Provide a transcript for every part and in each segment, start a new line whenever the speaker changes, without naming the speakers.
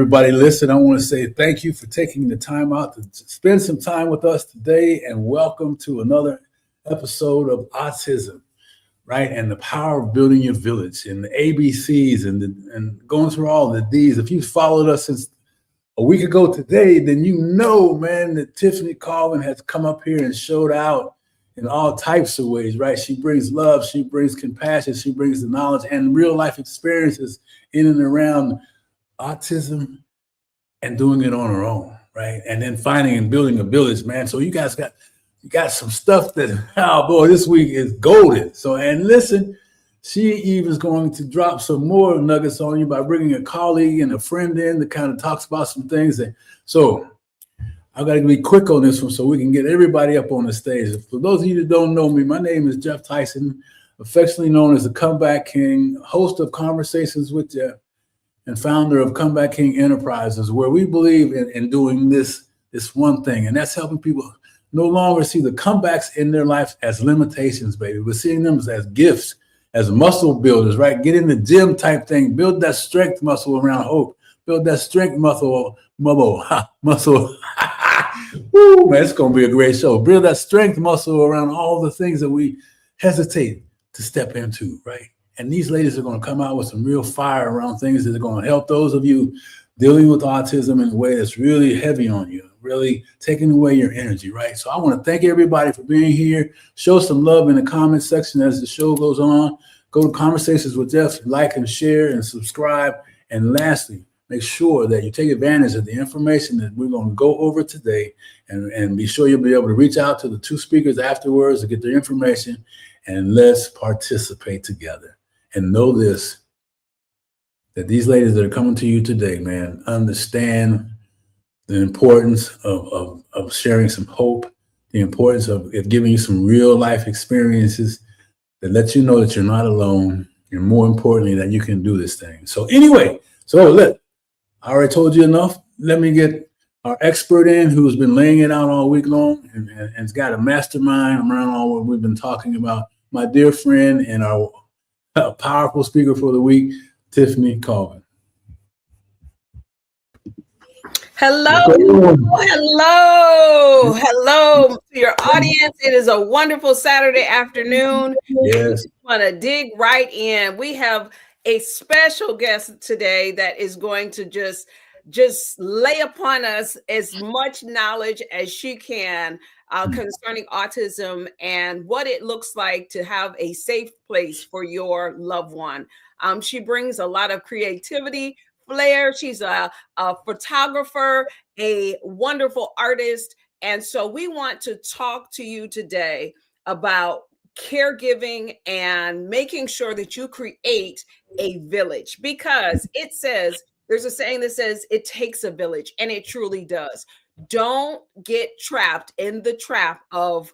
everybody listen, I want to say thank you for taking the time out to spend some time with us today, and welcome to another episode of Autism, right? And the power of building your village, and the ABCs, and going through all the Ds. If you followed us since a week ago today, then you know, man, that Tiffany Colvin has come up here and showed out in all types of ways, right? She brings love, she brings compassion, she brings the knowledge and real life experiences in and around autism, and doing it on her own, right? And then finding and building a village, man. So you got some stuff that, oh boy, this week is golden. So, and listen, she even is going to drop some more nuggets on you by bringing a colleague and a friend in that kind of talks about some things. So I got to be quick on this one so we can get everybody up on the stage. For those of you that don't know me, my name is Geoff Tyson, affectionately known as the Comeback King, host of Conversations with Geoff, and founder of Comeback King Enterprises, where we believe in doing this one thing, and that's helping people no longer see the comebacks in their life as limitations, baby. We're seeing them as gifts, as muscle builders, right? Get in the gym type thing, build that strength muscle around hope, build that strength muscle. Woo, man, it's gonna be a great show. Build that strength muscle around all the things that we hesitate to step into, right? And these ladies are going to come out with some real fire around things that are going to help those of you dealing with autism in a way that's really heavy on you, really taking away your energy, right? So I want to thank everybody for being here. Show some love in the comment section as the show goes on. Go to Conversations with Geoff, like and share and subscribe. And lastly, make sure that you take advantage of the information that we're going to go over today, and be sure you'll be able to reach out to the two speakers afterwards to get their information, and let's participate together. And know this, that these ladies that are coming to you today, man, understand the importance of sharing some hope, the importance of giving you some real life experiences that let you know that you're not alone, and more importantly, that you can do this thing. So anyway, look, I already told you enough. Let me get our expert in, who's been laying it out all week long and has got a mastermind around all what we've been talking about. My dear friend and our powerful speaker for the week, Tiffany Colvin.
Hello to your audience. It is a wonderful Saturday afternoon.
Yes.
We want to dig right in. We have a special guest today that is going to just lay upon us as much knowledge as she can concerning autism and what it looks like to have a safe place for your loved one. She brings a lot of creativity, flair. She's a photographer, a wonderful artist. And so we want to talk to you today about caregiving and making sure that you create a village, because it says, there's a saying that says it takes a village, and it truly does. Don't get trapped in the trap of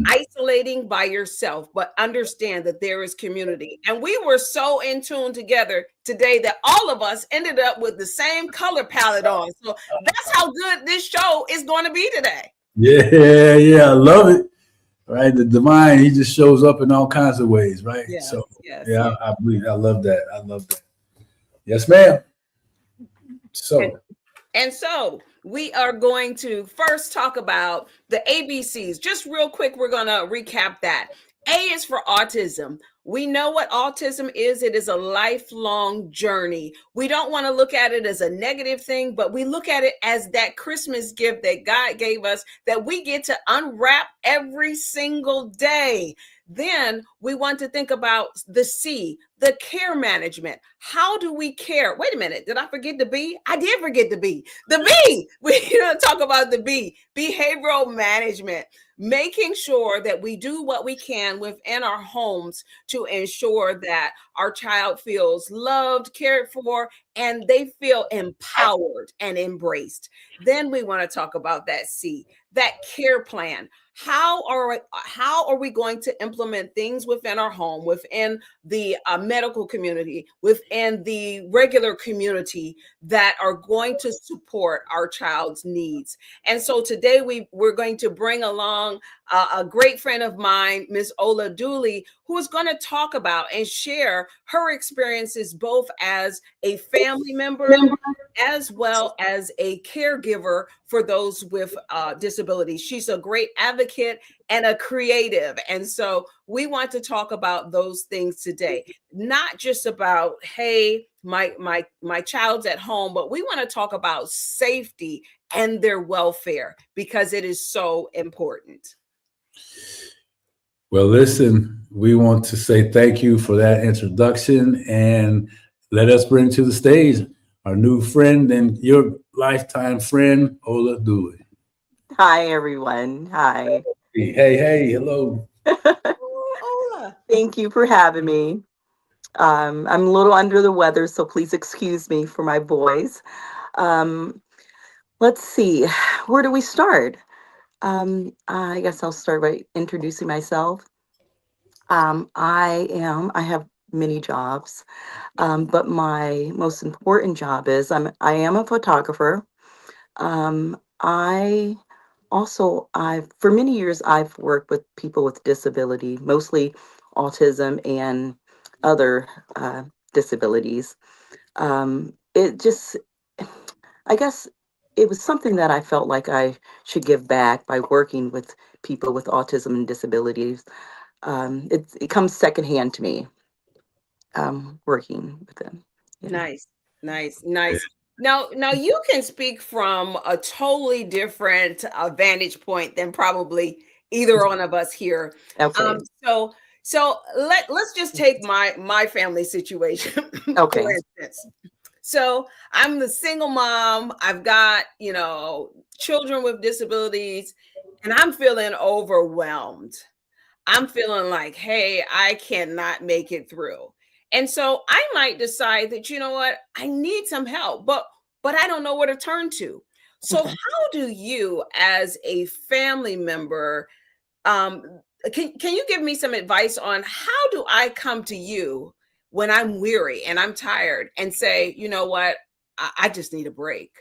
isolating by yourself, but understand that there is community. And we were so in tune together today that all of us ended up with the same color palette on. So that's how good this show is going to be today.
Yeah, I love it. Right, the divine, he just shows up in all kinds of ways, right?
Yes,
so
yes.
I believe, I love that. Yes, ma'am. So
we are going to first talk about the ABCs. Just real quick, we're going to recap that. A is for autism. We know what autism is. It is a lifelong journey. We don't want to look at it as a negative thing, but we look at it as that Christmas gift that God gave us that we get to unwrap every single day. Then we want to think about the C, the care management. How do we care? Wait a minute. Did I forget the B? I did forget the B. The B. We're going to talk about the B, behavioral management, making sure that we do what we can within our homes to ensure that our child feels loved, cared for, and they feel empowered and embraced. Then we want to talk about that C, that care plan. How are we going to implement things within our home, within the medical community, within the regular community that are going to support our child's needs. And so today we're going to bring along a great friend of mine, Miss Ola Dooley, who is going to talk about and share her experiences both as a family member as well as a caregiver for those with disabilities. She's a great advocate and a creative. And so we want to talk about those things today, not just about, hey, my child's at home, but we want to talk about safety and their welfare because it is so important.
Well, listen, we want to say thank you for that introduction, and let us bring to the stage our new friend and your lifetime friend, Ola Dooley.
Hi, everyone. Hi.
Hey, hello.
Oh, Ola.
Thank you for having me. I'm a little under the weather, so please excuse me for my voice. Um, let's see, where do we start? I guess I'll start by introducing myself. I have many jobs, but my most important job is I am a photographer. I I've for many years I've worked with people with disability, mostly autism and other disabilities. It just, I guess, it was something that I felt like I should give back by working with people with autism and disabilities. It comes secondhand to me, working with them. Yeah.
Nice, nice. Now you can speak from a totally different vantage point than probably either one of us here.
Okay.
Um, so let's just take my family situation for
Okay.
instance. So I'm the single mom. I've got children with disabilities, and I'm feeling overwhelmed. I'm feeling like, hey, I cannot make it through. And so I might decide that, you know what, I need some help, but I don't know where to turn to. So
Okay.
how do you as a family member um can you give me some advice on how do I come to you when I'm weary and I'm tired and say, you know what, I just need a break.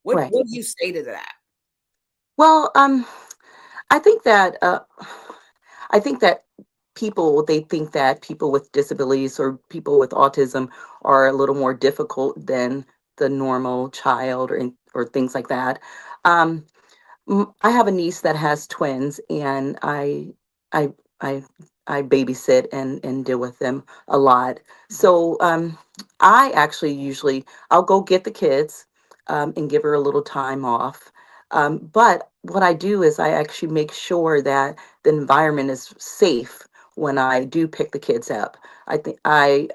Right.
What do you say to that?
Well, I think that I think that they think that people with disabilities or people with autism are a little more difficult than the normal child or things like that. Um, I have a niece that has twins, and I I I babysit and deal with them a lot. So I actually usually I'll go get the kids and give her a little time off. But what I do is I actually make sure that the environment is safe when I do pick the kids up. I think I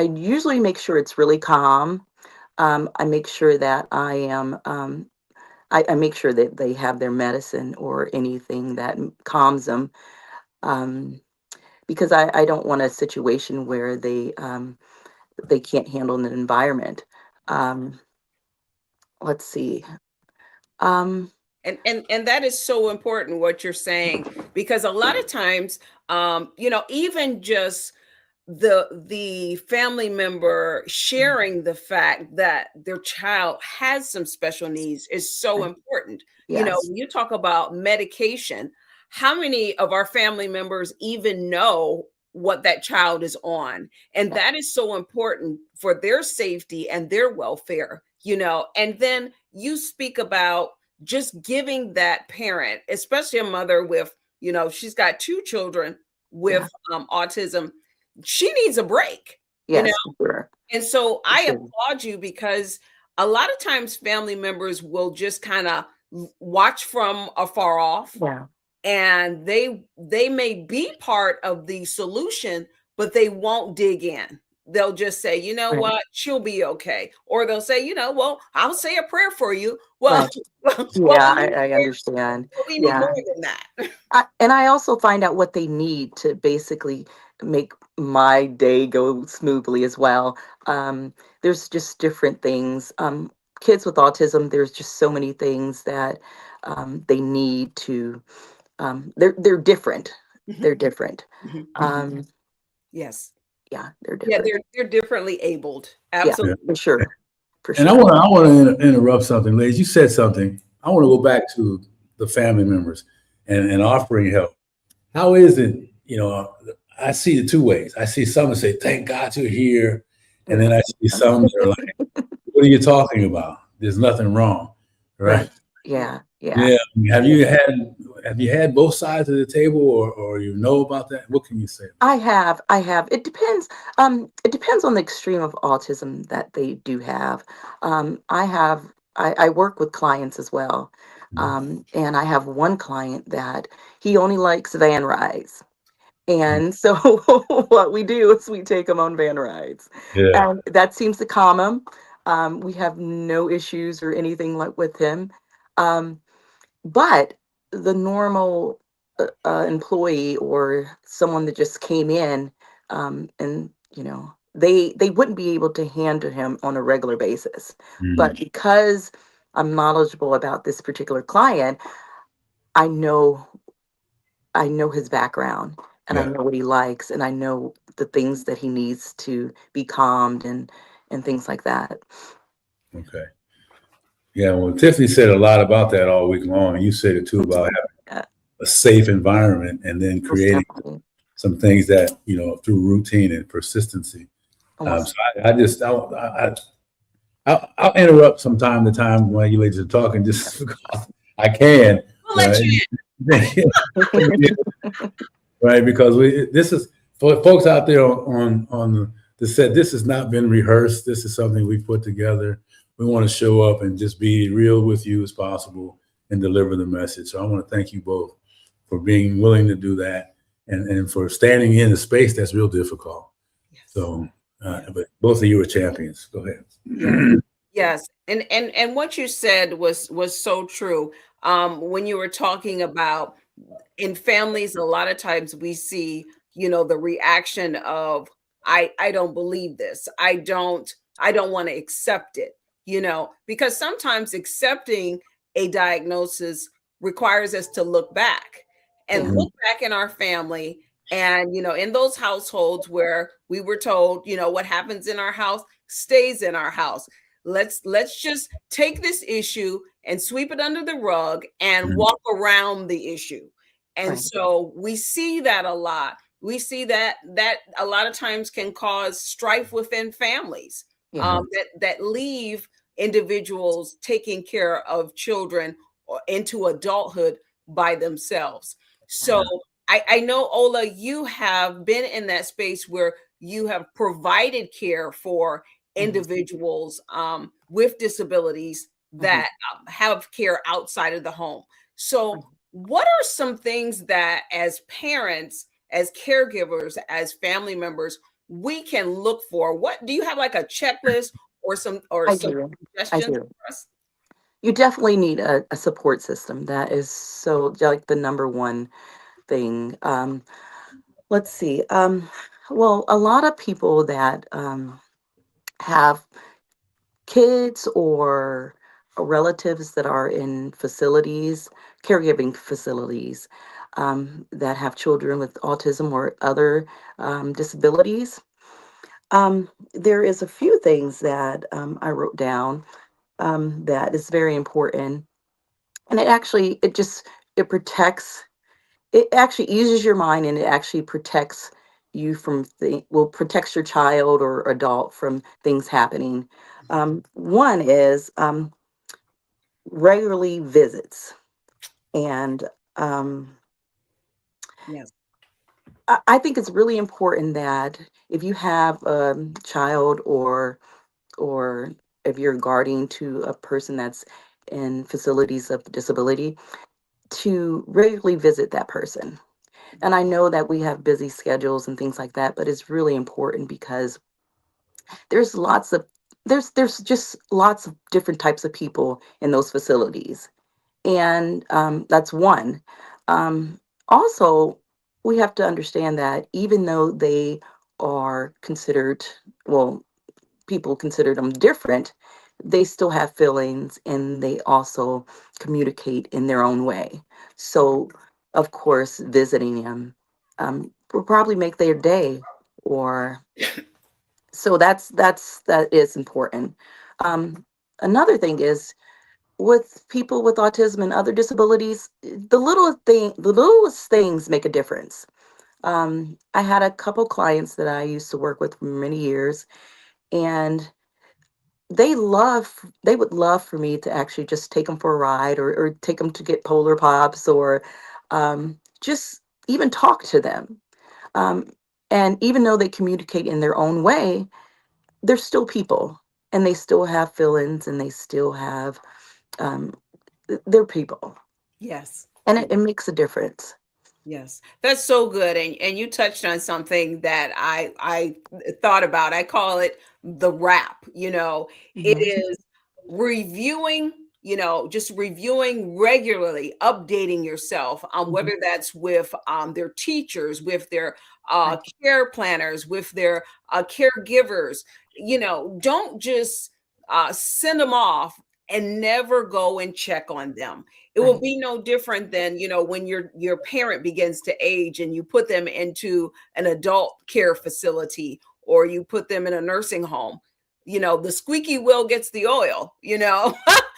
usually make sure it's really calm. I make sure that I make sure that they have their medicine or anything that calms them, um, because I don't want a situation where they can't handle an environment. Um, let's see. Um,
And that is so important what you're saying, because a lot of times even just the family member sharing the fact that their child has some special needs is so
right.
important.
Yes.
When you talk about medication, how many of our family members even know what that child is on? And
Yeah.
that is so important for their safety and their welfare. And then you speak about just giving that parent, especially a mother with, she's got two children
Yeah.
with autism, she needs a break, you know?
Yes. For sure.
And so
For
I
sure.
applaud you, because a lot of times family members will just kind of watch from afar off,
Yeah.
and they may be part of the solution, but they won't dig in. They'll just say, you know
Right.
what, she'll be okay. Or they'll say, well, I'll say a prayer for you. Well,
Right.
well,
Yeah. I understand.
we need more
Yeah.
than that.
And I also find out what they need to basically make my day go smoothly as well. There's just different things. Kids with autism, there's just so many things that they need to. They're different.
Mhm,
They're different.
mhm,
Um,
Yes.
Yeah, they're
Yeah,
different.
they're differently abled.
Yeah,
Absolutely.
for sure. For
And
sure.
I want to interrupt something, ladies. You said something. I want to go back to the family members and offering help. How is it? I see it two ways. I see some that say, "Thank God you're here," and
Yeah.
then I see some that are like, "What are you talking about? There's nothing wrong." Right?
Right. Yeah. Yeah.
Yeah. Have you had both sides of the table, or you know about that? What can you say?
I have. It depends on the extreme of autism that they do have. I work with clients as well.
Mhm.
And I have one client that he only likes van rides. And so what we do is we take him on van rides.
Yeah.
And that seems to calm him. We have no issues or anything like with him. Um, but the normal employee or someone that just came in, and they wouldn't be able to handle him on a regular basis. But
Mhm.
because I'm knowledgeable about this particular client, I know I know his background, and I
Yeah.
know what he likes, and I know the things that he needs to be calmed and things like that.
Okay. Yeah. Well, Tiffany said a lot about that all week long, and you said it too about having
Yeah,
a safe environment and then
most
creating
definitely.
some things that through routine and persistency. So
Almost.
I'll interrupt from time to time while you ladies are talking, just because I can.
We'll let
Right?
you
Right, because this is for folks out there on the set. This has not been rehearsed. This is something we put together. We want to show up and just be real with you as possible and deliver the message. So I want to thank you both for being willing to do that and for standing in a space that's real difficult.
Yes.
So, but both of you are champions. Go ahead.
Yes. Yes. And what you said was so true. When you were talking about in families, a lot of times we see, the reaction of I don't believe this. I don't want to accept it, because sometimes accepting a diagnosis requires us to look back and
Yeah.
Mhm.
look back in our family and in those households where we were told, what happens in our house stays in our house. Let's just take this issue and sweep it under the rug and
Mhm.
walk around the issue. And
Right.
so we see that a lot. We see that a lot of times can cause strife within families,
Yeah.
that leave individuals taking care of children or into adulthood by themselves. So
Yeah.
I know, Ola, you have been in that space where you have provided care for
Hmm.
individuals with disabilities
Hmm.
that have care outside of the home. So, what are some things that, as parents, as caregivers, as family members, we can look for? What do you have, like a checklist or
I
some
do. I
suggestions
do.
for us?
You definitely need a support system. That is so like the number one thing. Let's see. Well, a lot of people that have kids or relatives that are in facilities, caregiving facilities, that have children with autism or other disabilities. There is a few things that I wrote down that is very important, and it protects. It actually eases your mind, and it actually protects you from protects your child or adult from things happening. One is regularly visits, and um,
Yes.
I think it's really important that if you have a child or if you're guarding to a person that's in facilities of disability, to regularly visit that person. And I know that we have busy schedules and things like that, but it's really important because there's lots of there's just lots of different types of people in those facilities, and that's one. Also, we have to understand that even though they are considered, well, people consider them different, they still have feelings and they also communicate in their own way. So, of course, visiting them will probably make their day or so that is important. Um, Another thing is with people with autism and other disabilities, the littlest things make a difference. I had a couple clients that I used to work with for many years, and they would love for me to actually just take them for a ride, or take them to get Polar Pops, or just even talk to them. Um, and even though they communicate in their own way, they're still people, and they still have feelings, and they still have um, they're people,
Yes.
and it makes a difference.
Yes, that's so good. And you touched on something that I thought about. I call it the wrap. It
Mhm.
is reviewing, just reviewing regularly, updating yourself on
Mhm.
whether that's with their teachers, with their
Right.
care planners, with their caregivers. Don't just send them off and never go and check on them. It will
Right.
be no different than, when your parent begins to age and you put them into an adult care facility, or you put them in a nursing home. The squeaky wheel gets the oil. So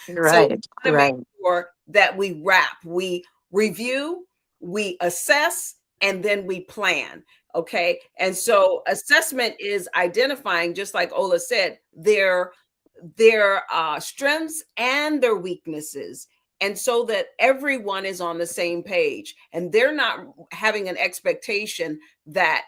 we
Right.
want to make
Right.
sure that we review, we assess, and then we plan. Okay. And so assessment is identifying, just like Ola said, their strengths and their weaknesses, and so that everyone is on the same page and they're not having an expectation that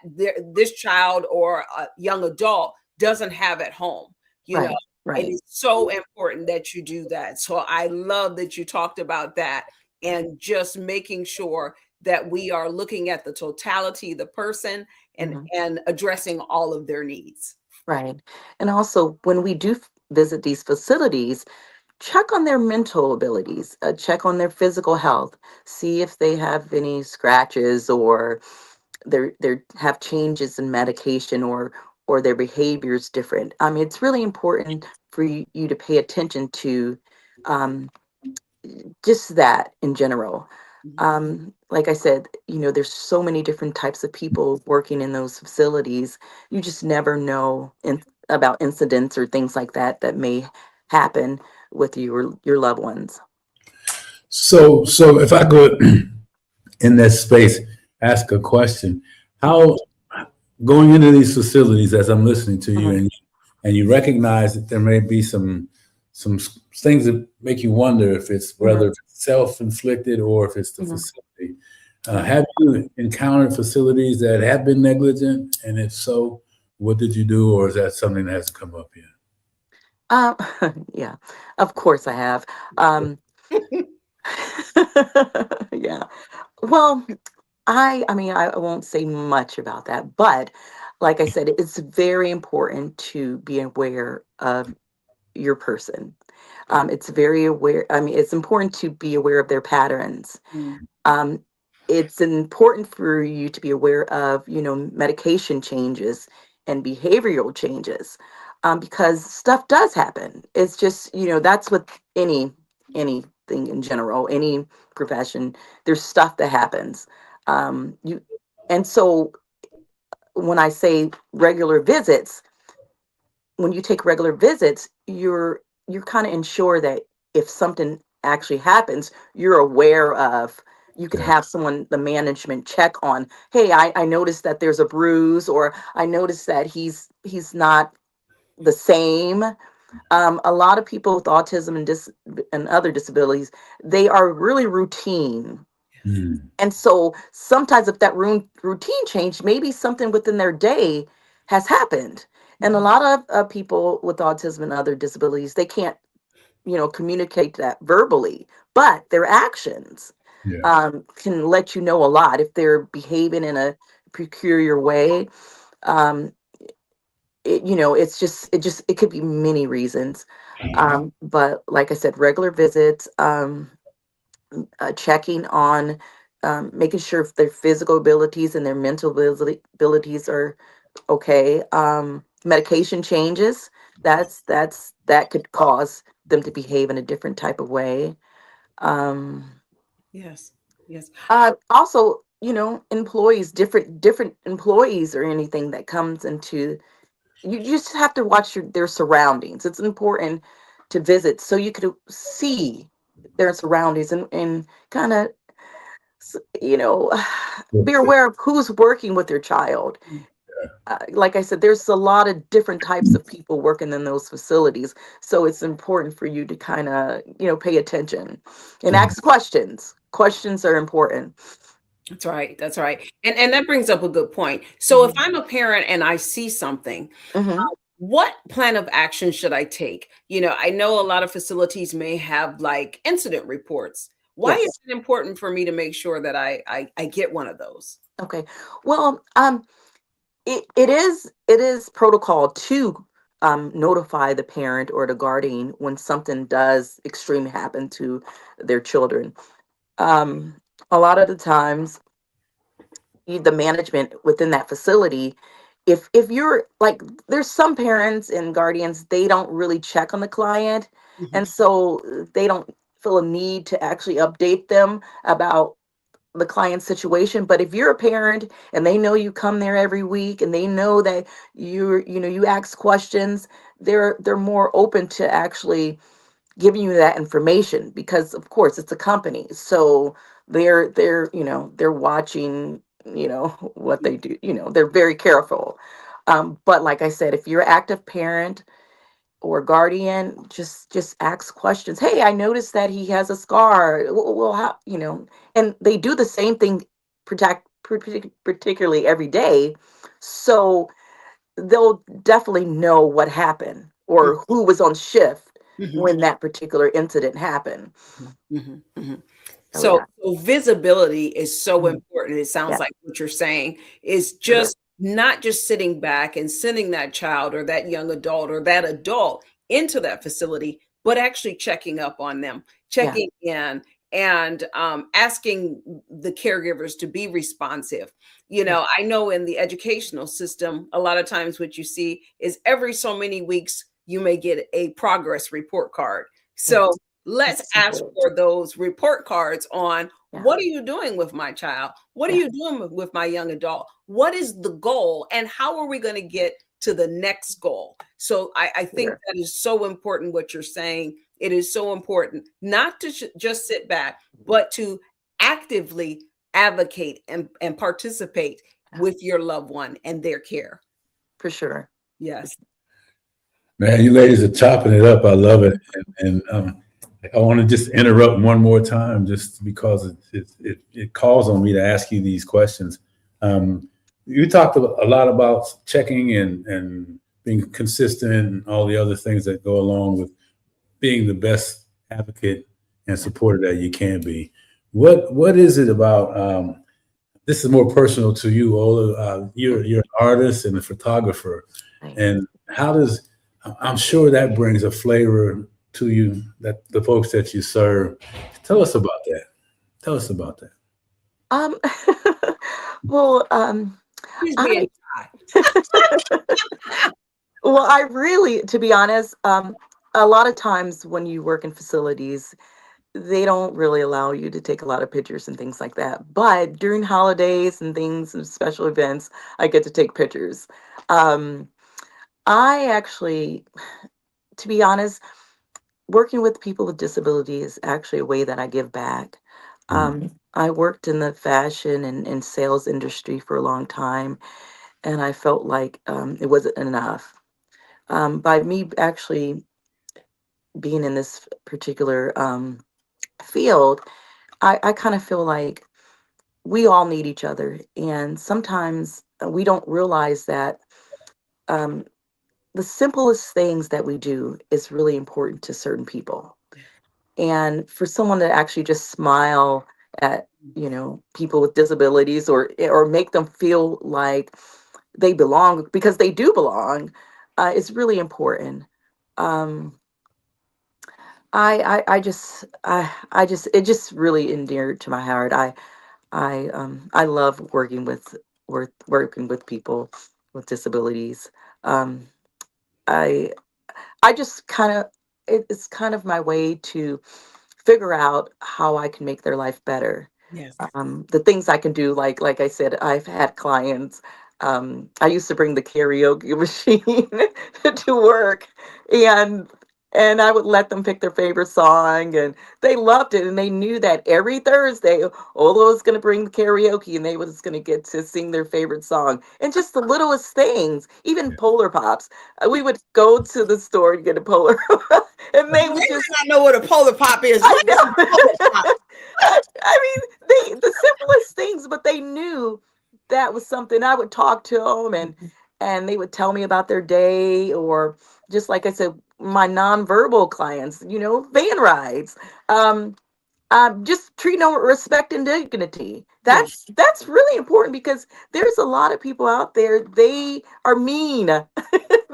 this child or a young adult doesn't have at home. you know
Right.
it
Right.
is so important that you do that. So I love that you talked about that, and just making sure that we are looking at the totality of the person, and
Mhm.
addressing all of their needs.
Right. And also, when we do visit these facilities, check on their mental abilities, check on their physical health, see if they have any scratches, or they have changes in medication, or their behavior is different. It's really important for you to pay attention to um, just that in general.
Mhm.
Like I said, there's so many different types of people working in those facilities. You just never know about incidents or things like that may happen with your loved ones.
So if I could, in that space, ask a question,
Mhm.
how, going into these facilities, as I'm listening to you,
Mhm.
and you recognize that there may be some things that make you wonder if it's whether
Mhm.
it's self-inflicted or if it's the
Mhm.
facility.
Right.
Have you encountered facilities that have been negligent, and if so, what did you do, or is that something that hasn't come up yet?
Um, yeah, of course I have. Um, yeah. Well, I mean, I won't say much about that, but like I said, it's very important to be aware of your person. It's very aware. I mean, it's important to be aware of their patterns.
Mm.
Um, it's important for you to be aware of, medication changes and behavioral changes, because stuff does happen. It's just, that's with anything in general, any profession. There's stuff that happens. You and so when I say regular visits, when you take regular visits, you're kind of ensure that if something actually happens, you're aware of. You could
Yeah.
have someone, the management, check on. Hey, I noticed that there's a bruise, or I noticed that he's not the same. A lot of people with autism and other disabilities, they are really routine.
Mm.
And so sometimes if that routine change, maybe something within their day has happened. And a
Mhm.
lot of people with autism and other disabilities, they can't, communicate that verbally, but their actions
Yeah.
can let you know a lot. If they're behaving in a peculiar way, um, it could be many reasons. But like I said, regular visits, checking on, making sure if their physical abilities and their mental abilities are okay. Medication changes, that could cause them to behave in a different type of way. Um,
Yes. Yes.
also, employees, different employees or anything that comes into, you just have to watch their surroundings. It's important to visit so you could see their surroundings and kind of, you know, be aware of who's working with your child. Like I said, there's a lot of different types of people working in those facilities. So it's important for you to kind of, pay attention and
Mhm.
ask questions. Questions are important.
That's right. That's right. And that brings up a good point. So if
Hmm.
I'm a parent and I see something,
Hmm.
what plan of action should I take? I know a lot of facilities may have like incident reports. Why is
Yes.
it important for me to make sure that I get one of those?
Okay. Well, it is protocol to notify the parent or the guardian when something does extreme happen to their children. Um, a lot of the times, the management within that facility, if you're like, there's some parents and guardians, they don't really check on the client,
Mhm.
and so they don't feel a need to actually update them about the client's situation. But if you're a parent and they know you come there every week and they know that you ask questions, they're more open to actually giving you that information, because of course it's a company, so they're watching, what they do, they're very careful. But like I said, if you're an active parent or guardian, just ask questions. Hey, I noticed that he has a scar. Well, how, and they do the same thing, particularly every day, so they'll definitely know what happened
Mhm.
or who was on shift
Mhm.
when that particular incident happened.
Mhm. Mhm. Mhm.
Oh
So,
yeah.
so visibility is so
Mhm.
important. It sounds
Yeah,
like what you're saying is
sure.
just not just sitting back and sending that child or that young adult or that adult into that facility, but actually checking up on them,
Yeah.
checking in, and asking the caregivers to be responsive.
Yeah.
I know in the educational system, a lot of times what you see is every so many weeks you may get a progress report card.
Yes.
So let's
It's
ask
important.
for those report cards on
Yeah.
what are you doing with my child? What are
Yeah.
you doing with my young adult? What is the goal? And how are we going to get to the next goal? So I think
Sure.
that is so important what you're saying. It is so important not to just sit back, but to actively advocate and participate
Yeah,
with your loved one and their care.
for sure.
Yes.
Man, you ladies are chopping it up. I love it. And I want to just interrupt one more time just because it calls on me to ask you these questions. You talked a lot about checking and being consistent and all the other things that go along with being the best advocate and
Yeah.
supporter that you can be. What is it about? This is more personal to you, Ola. You're an artist and a photographer,
Right.
and how does I'm sure that brings a flavor to you that the folks that you serve. Tell us about that. Tell us about that.
Um, well,
He's being
I,
shy.
well, I really, to be honest, a lot of times when you work in facilities, they don't really allow you to take a lot of pictures and things like that. But during holidays and things and special events, I get to take pictures. Um, I actually, to be honest, working with people with disabilities is actually a way that I give back.
Mm,
I worked in the fashion and sales industry for a long time, and I felt like it wasn't enough. By me actually being in this particular field, I kind of feel like we all need each other. And sometimes we don't realize that um, the simplest things that we do is really important to certain people. And for someone to actually just smile at, people with disabilities, or make them feel like they belong, because they do belong, is really important. um I just it just really endeared to my heart. I love working with people with disabilities. um I I just kind of, it's kind of my way to figure out how I can make their life better.
Yes.
The things I can do, like I said, I've had clients. I used to bring the karaoke machine to work, and I would let them pick their favorite song, and they loved it, and they knew that every Thursday Ola was going to bring the karaoke, and they was going to get to sing their favorite song, and just the littlest things, even
Yeah.
Polar Pops. We would go to the store to get a Polar, and
They
they would
may
just.
not know what a polar pop is.
I
What is a polar
know.
pop?
I mean, the simplest things, but they knew that was something. I would talk to them, and they would tell me about their day, or just like I said, my nonverbal clients, van rides. Um, just treating them with respect and dignity.
Yes.
That's really important, because there's a lot of people out there, they are mean.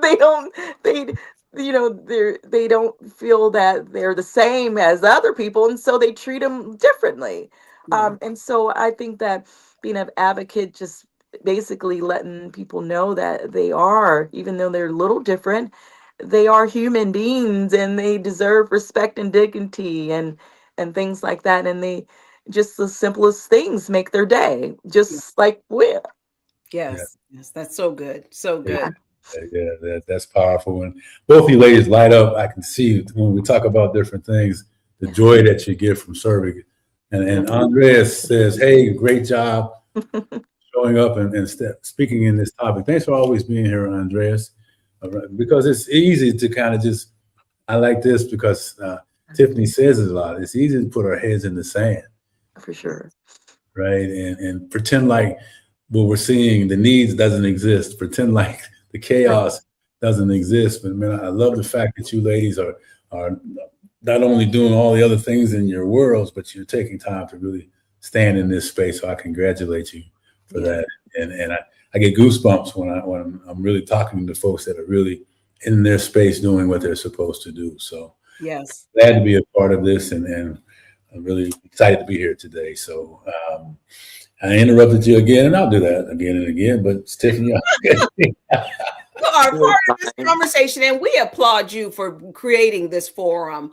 they don't they they don't feel that they're the same as other people, and so they treat them differently.
Yeah.
And so I think that being an advocate, just basically letting people know that they are, even though they're a little different, they are human beings, and they deserve respect and dignity, and things like that. And they just the simplest things make their day, just like we.
Yeah.
Yes. Yes. That's so good. So
Yeah,
good.
that's powerful. And both of you ladies light up. I can see when we talk about different things, the joy that you get from serving. And Andreas says, "Hey, great job showing up and speaking in this topic. Thanks for always being here, Andreas. Because it's easy to kind of just. I like this because Tiffany says it a lot. It's easy to put our heads in the sand,
For sure.
right, and pretend like what we're seeing, the needs doesn't exist. Pretend like the
Right.
chaos doesn't exist. But man, I love the fact that you ladies are not only doing all the other things in your worlds, but you're taking time to really stand in this space. So I congratulate you for
Yeah.
that. And I get goosebumps when I'm really talking to folks that are really in their space doing what they're supposed to do. So
Yes.
glad to be a part of this, and I'm really excited to be here today. So I interrupted you again, and I'll do that again and again. But Tiffany,
You are
You're
part of this
fine.
conversation, and we applaud you for creating this forum.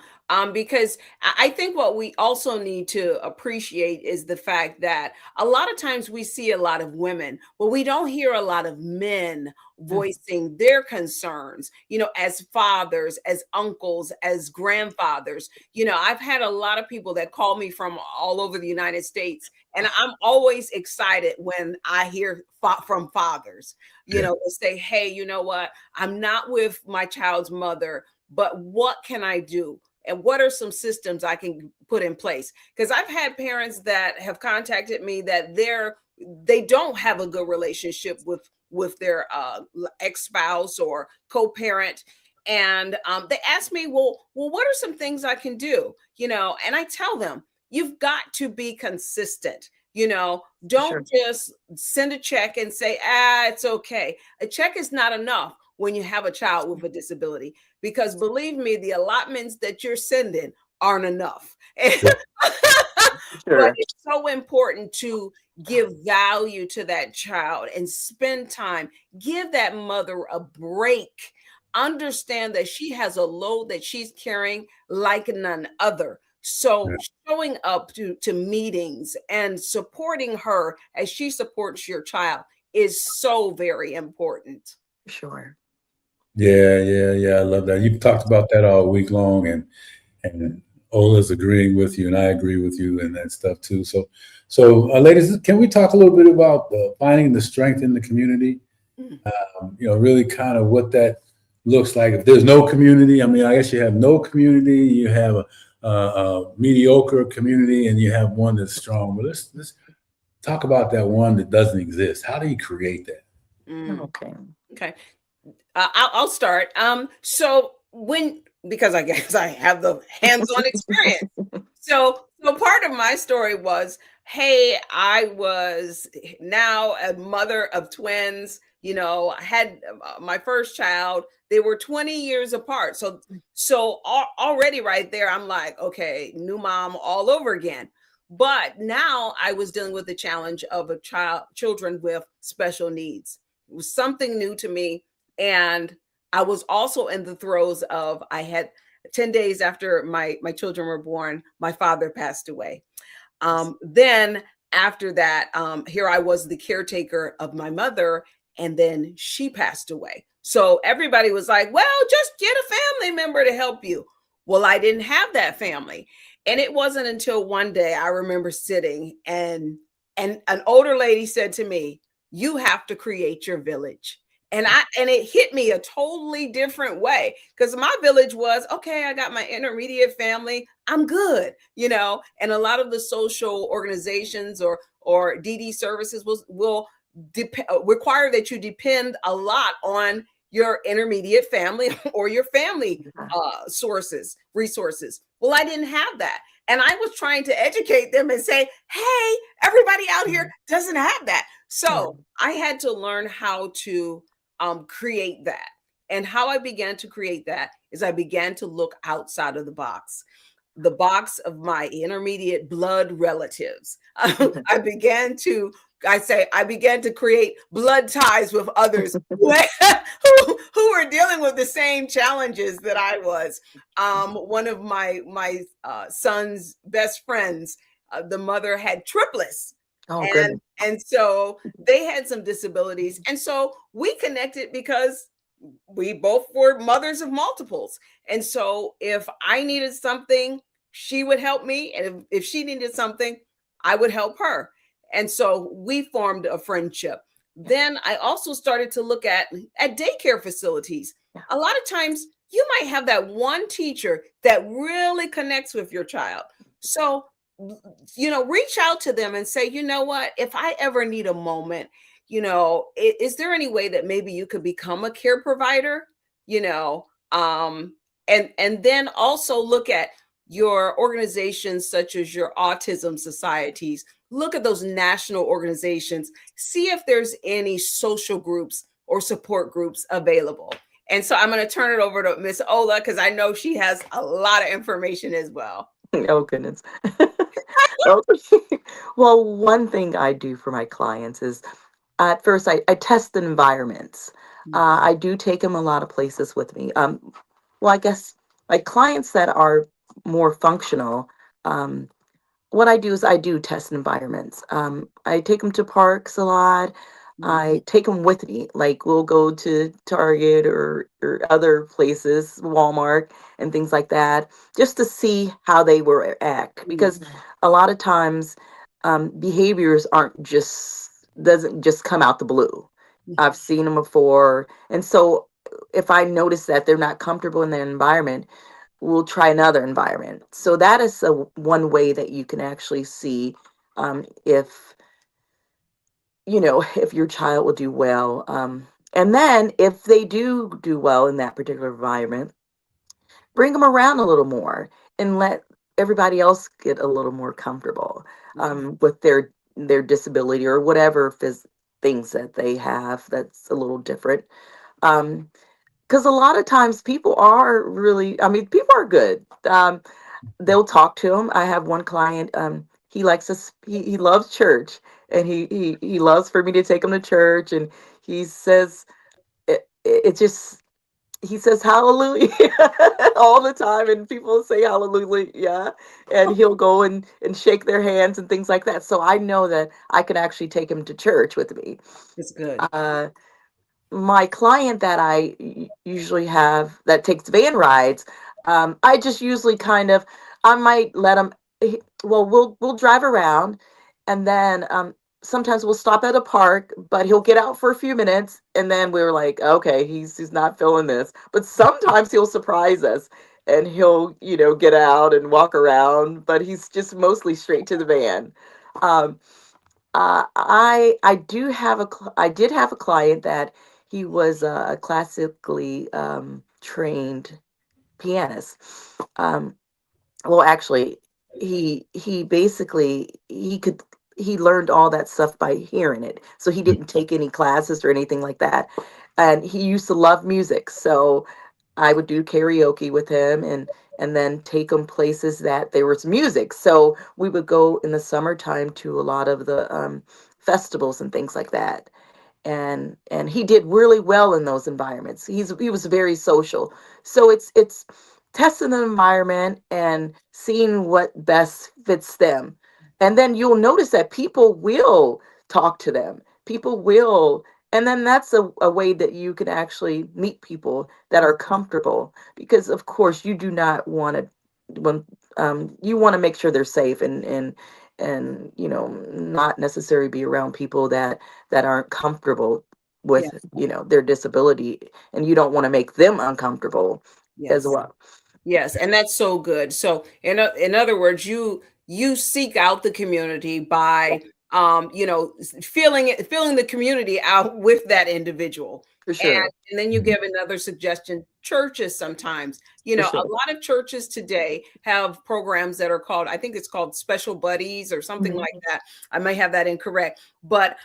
Because I think what we also need to appreciate is the fact that a lot of times we see a lot of women, but we don't hear a lot of men voicing their concerns, as fathers, as uncles, as grandfathers. I've had a lot of people that call me from all over the United States, and I'm always excited when I hear from fathers,
yeah,
to say, hey, you know what? I'm not with my child's mother, but what can I do? And what are some systems I can put in place? Because I've had parents that have contacted me that they don't have a good relationship with their ex-spouse or co-parent. And they ask me, well, what are some things I can do? And I tell them, you've got to be consistent.
Sure.
Don't just send a check and say, it's okay. A check is not enough when you have a child with a disability, because believe me, the allotments that you're sending aren't enough. But
Sure.
it's so important to give value to that child and spend time. Give that mother a break. Understand that she has a load that she's carrying like none other. So
yeah,
showing up to meetings and supporting her as she supports your child is so very important.
Sure.
yeah. I love that. You've talked about that all week long, and Ola's agreeing with you, and I agree with you, and that stuff too. So, ladies, can we talk a little bit about finding the strength in the community?
Mm.
Really kind of what that looks like. If there's no community, I mean, I guess you have no community, you have a mediocre community, and you have one that's strong. But let's talk about that one that doesn't exist. How do you create that?
Okay.
Okay. I'll start. So because I guess I have the hands-on experience. So part of my story was, hey, I was now a mother of twins. I had my first child. They were 20 years apart. So already right there, I'm like, okay, new mom all over again. But now I was dealing with the challenge of children with special needs. It was something new to me. And I was also in the throes of, I had 10 days after my children were born, my father passed away. Then after that, here I was the caretaker of my mother, and then she passed away. So everybody was like, well, just get a family member to help you. Well, I didn't have that family. And it wasn't until one day I remember sitting, and an older lady said to me, you have to create your village. And it hit me a totally different way, because my village was, okay, I got my intermediate family, I'm good, and a lot of the social organizations or DD services will require that you depend a lot on your intermediate family or your family resources. Well, I didn't have that. And I was trying to educate them and say, hey, everybody out here doesn't have that. So I had to learn how to create that. And how I began to create that is I began to look outside of the box of my intermediate blood relatives. I began to create blood ties with others who were dealing with the same challenges that I was. One of my son's best friends, the mother had triplets.
Oh, goodness.
And so they had some disabilities. And so we connected because we both were mothers of multiples. And so if I needed something, she would help me. And if she needed something, I would help her. And so we formed a friendship. Then I also started to look at daycare facilities. A lot of times you might have that one teacher that really connects with your child. So, reach out to them and say, you know what, if I ever need a moment, is there any way that maybe you could become a care provider? And then also look at your organizations such as your autism societies. Look at those national organizations, see if there's any social groups or support groups available. And so I'm going to turn it over to Miss Ola, because I know she has a lot of information as well.
Oh, goodness. Well, one thing I do for my clients is, at first, I test the environments. I do take them a lot of places with me. Well, I guess my clients that are more functional, what I do is I do test environments. I take them to parks a lot. I take them with me. Like, we'll go to Target or other places, Walmart and things like that, just to see how they will act. Because a lot of times behaviors doesn't just come out the blue. I've seen them before. And so if I notice that they're not comfortable in their environment, we'll try another environment. So that is one way that you can actually see if if your child will do well. And then if they do well in that particular environment, bring them around a little more and let everybody else get a little more comfortable with their disability or whatever things that they have that's a little different. Because a lot of times people are really, people are good. They'll talk to them. I have one client, he likes us, he loves church, and he loves for me to take him to church, and he says, it just, he says hallelujah all the time, and people say hallelujah, yeah, and he'll go and shake their hands and things like that. So I know that I can actually take him to church with me.
It's good.
My client that I usually have that takes van rides, I just usually I might let him. Well, we'll drive around, and then sometimes we'll stop at a park, but he'll get out for a few minutes, and then we're like, okay, he's not feeling this. But sometimes he'll surprise us, and he'll get out and walk around, but he's just mostly straight to the van. I did have a client that he was a classically trained pianist. Well, actually, he basically he learned all that stuff by hearing it. So he didn't take any classes or anything like that. And he used to love music. So I would do karaoke with him and then take him places that there was music. So we would go in the summertime to a lot of the festivals and things like that. And he did really well in those environments. He was very social. So it's testing the environment and seeing what best fits them. And then you'll notice that people will talk to them. People will, and then that's a way that you can actually meet people that are comfortable, because of course you do not want to, when you want to make sure they're safe, and not necessarily be around people that aren't comfortable with
Yes.
their disability, and you don't want to make them uncomfortable as
Yes.
well.
Yes, and that's so good. So in other words, you seek out the community by feeling the community out with that individual.
For
And
sure.
and then you give another suggestion. Churches sometimes,
For
a
sure.
lot of churches today have programs that are called, I think it's called special buddies or something
Mhm.
like that. I may have that incorrect, but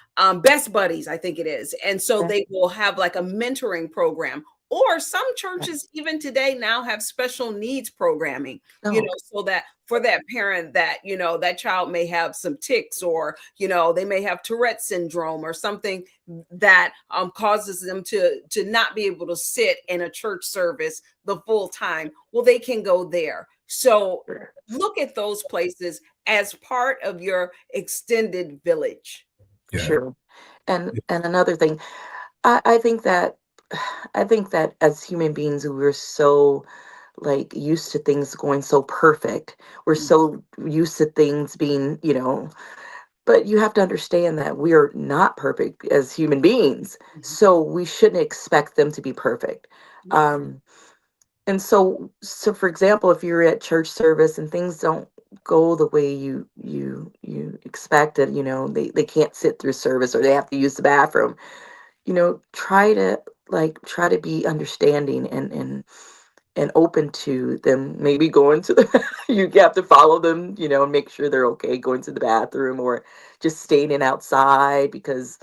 best buddies, I think it is. And so
Yeah.
they will have like a mentoring program, or some
Yeah.
churches even today now have special needs programming,
Oh,
so that for that parent that, that child may have some tics, or, they may have Tourette syndrome or something that causes them to not be able to sit in a church service the full time. Well, they can go there. So
sure.
look at those places as part of your extended village.
For
Yeah.
sure. And another thing, I think that as human beings, we're so like used to things going so perfect. We're so used to things being, but you have to understand that we are not perfect as human beings.
Mhm.
So we shouldn't expect them to be perfect.
Yeah.
Um, and so for example, if you're at church service and things don't go the way you expected, they can't sit through service, or they have to use the bathroom, try to be understanding and open to them maybe going to the you have to follow them, and make sure they're okay going to the bathroom, or just staying in outside, because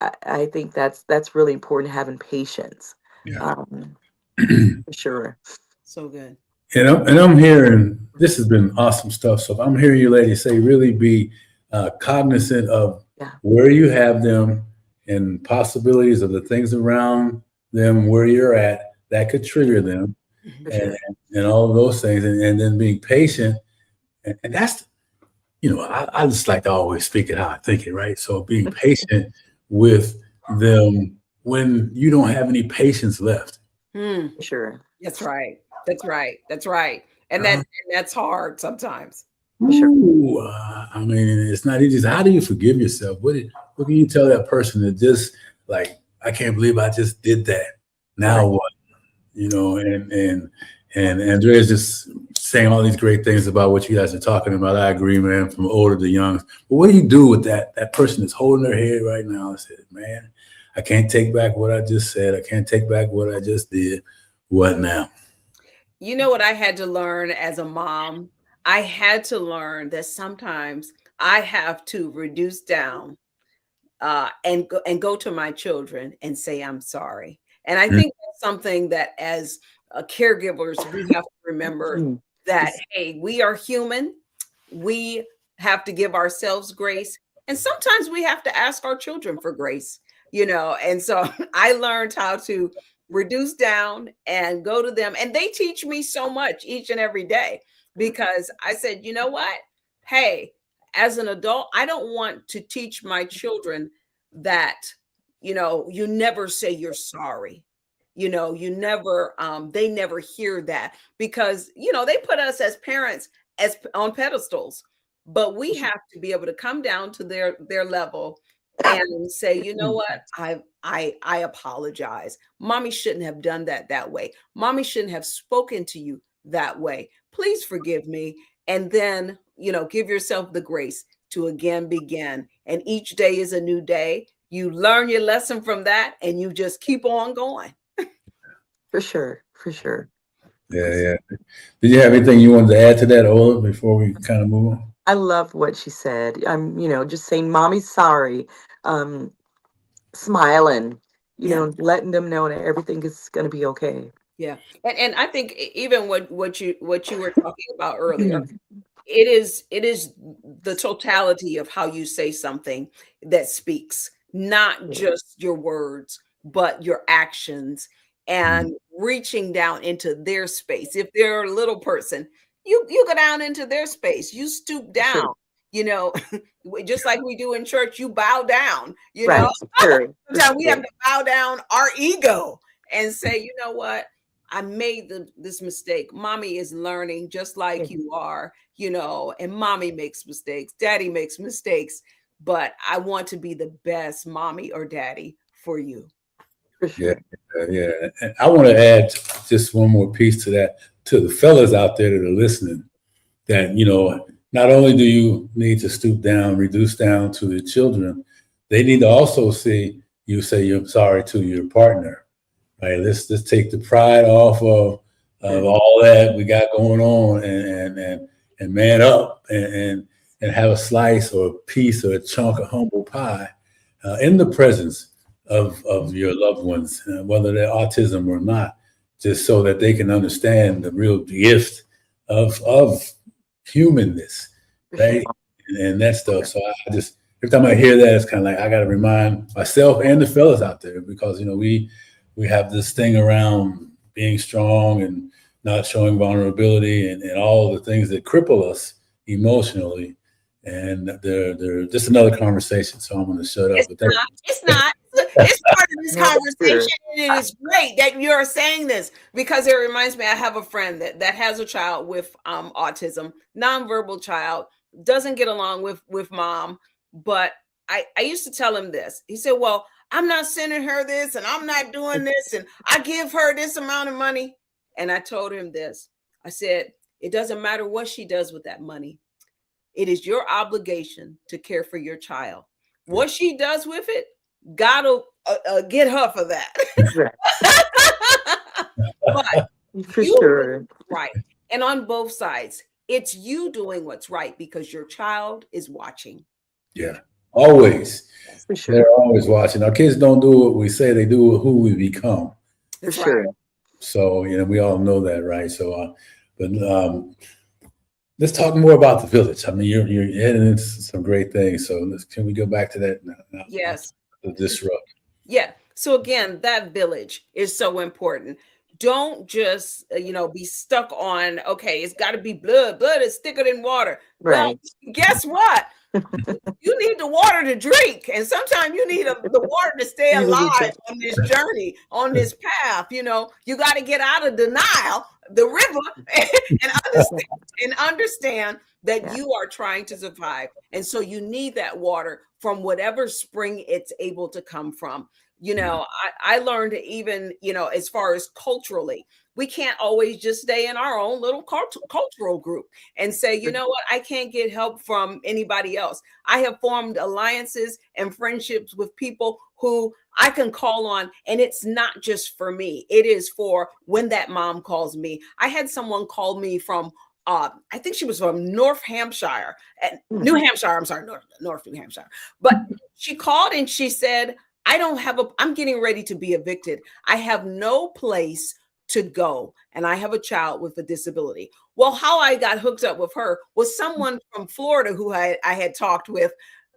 I think that's really important, having patience.
Yeah.
um for sure.
So good.
And I'm hearing this has been awesome stuff. So I'm hearing you ladies say really be cognizant of
Yeah.
where you have them and possibilities of the things around them where you're at that could trigger them,
Mhm.
For
and
sure.
and all of those things, and then being patient, and that's I just like to always speak it how I think it, right? So being patient with them when you don't have any patience left.
Hmm.
For sure.
That's right. That's right. That's right.
Uh,
And that's hard sometimes.
For sure.
Ooh, I mean, it's not easy. How do you forgive yourself? What can you tell that person that just like, I can't believe I just did that. Now
Right.
what? And Andrea's just saying all these great things about what you guys are talking about. I agree, man, from older to young. But what do you do with that person that's holding their head right now and said, man, I can't take back what I just said. I can't take back what I just did. What now?
You know what I had to learn as a mom? I had to learn that sometimes I have to reduce down and go to my children and say I'm sorry. And I
Mm,
think that's something that as caregivers we have to remember,
Mm.
that
It's-
hey, we are human. We have to give ourselves grace, and sometimes we have to ask our children for grace. And so I learned how to reduce down and go to them, and they teach me so much each and every day, because I said, you know what, hey, as an adult, I don't want to teach my children that, you never say you're sorry. You never, they never hear that, because, they put us as parents as on pedestals, but we have to be able to come down to their level and say, you know what, I apologize. Mommy shouldn't have done that way. Mommy shouldn't have spoken to you that way. Please forgive me. And then, give yourself the grace to again begin. And each day is a new day. You learn your lesson from that and you just keep on going.
for sure. For sure.
yeah, yeah. Did you have anything you wanted to add to that, Ola, before we kind of move on?
I love what she said. I'm, just saying, "Mommy's sorry." Um, Smiling,
Yeah.
letting them know that everything is going to be okay.
Yeah. And I think even what you were talking about earlier,
Mm.
it is the totality of how you say something that speaks, not just your words, but your actions,
Mm,
and reaching down into their space. If they're a little person, you go down into their space, you stoop down,
Sure.
you know, just like we do in church, you bow down, you
Right.
know.
Sure.
Sometimes we have to bow down our ego and say, you know what? I made this mistake. Mommy is learning just like you are, you know, and mommy makes mistakes. Daddy makes mistakes, but I want to be the best mommy or daddy for you.
For sure.
Yeah. And I want to add just one more piece to that, to the fellas out there that are listening, that, you know, not only do you need to stoop down, reduce down to the children, they need to also see you say you're sorry to your partner, right? Let's take the pride off of all that we got going on, and man up, and have a slice or a piece or a chunk of humble pie in the presence of your loved ones, whether they're autism or not, just so that they can understand the real gift of humanness, right? And that stuff. So I just, every time I hear that, it's kind of like I got to remind myself and the fellas out there, because, you know, we have this thing around being strong and not showing vulnerability, and all the things that cripple us emotionally. And they're just another conversation. So I'm going to shut up.
It's not. It's part of this conversation, and it is great that you're saying this, because it reminds me, I have a friend that has a child with autism, nonverbal child, doesn't get along with mom. But I used to tell him this. He said, well, I'm not sending her this, and I'm not doing this, and I give her this amount of money. And I told him this. I said, it doesn't matter what she does with that money. It is your obligation to care for your child. What she does with it, God will get her for that. But
for sure.
Right. And on both sides, it's you doing what's right because your child is watching.
Yeah, always.
For sure.
They're always watching. Our kids don't do what we say, they do who we become.
For sure.
So, you know, we all know that, right? So, but let's talk more about the village. I mean, you're heading into some great things. So can we go back to that now?
Yes.
The disrupt.
Yeah. So again, that village is so important. Don't just, be stuck on, okay, it's got to be blood. Blood is thicker than water.
Right.
Well, guess what? You need the water to drink. And sometimes you need the water to stay alive on this journey, on this path. You know, you got to get out of denial, the river, and understand that you are trying to survive. And so you need that water from whatever spring it's able to come from. You know, I learned even, as far as culturally, we can't always just stay in our own little cultural group and say, you know what, I can't get help from anybody else. I have formed alliances and friendships with people who I can call on, and it's not just for me. It is for when that mom calls me. I had someone call me from I think she was from North Hampshire, New Hampshire. I'm sorry, North New Hampshire. But she called and she said, I'm getting ready to be evicted. I have no place to go, and I have a child with a disability. Well, how I got hooked up with her was someone from Florida who I had talked with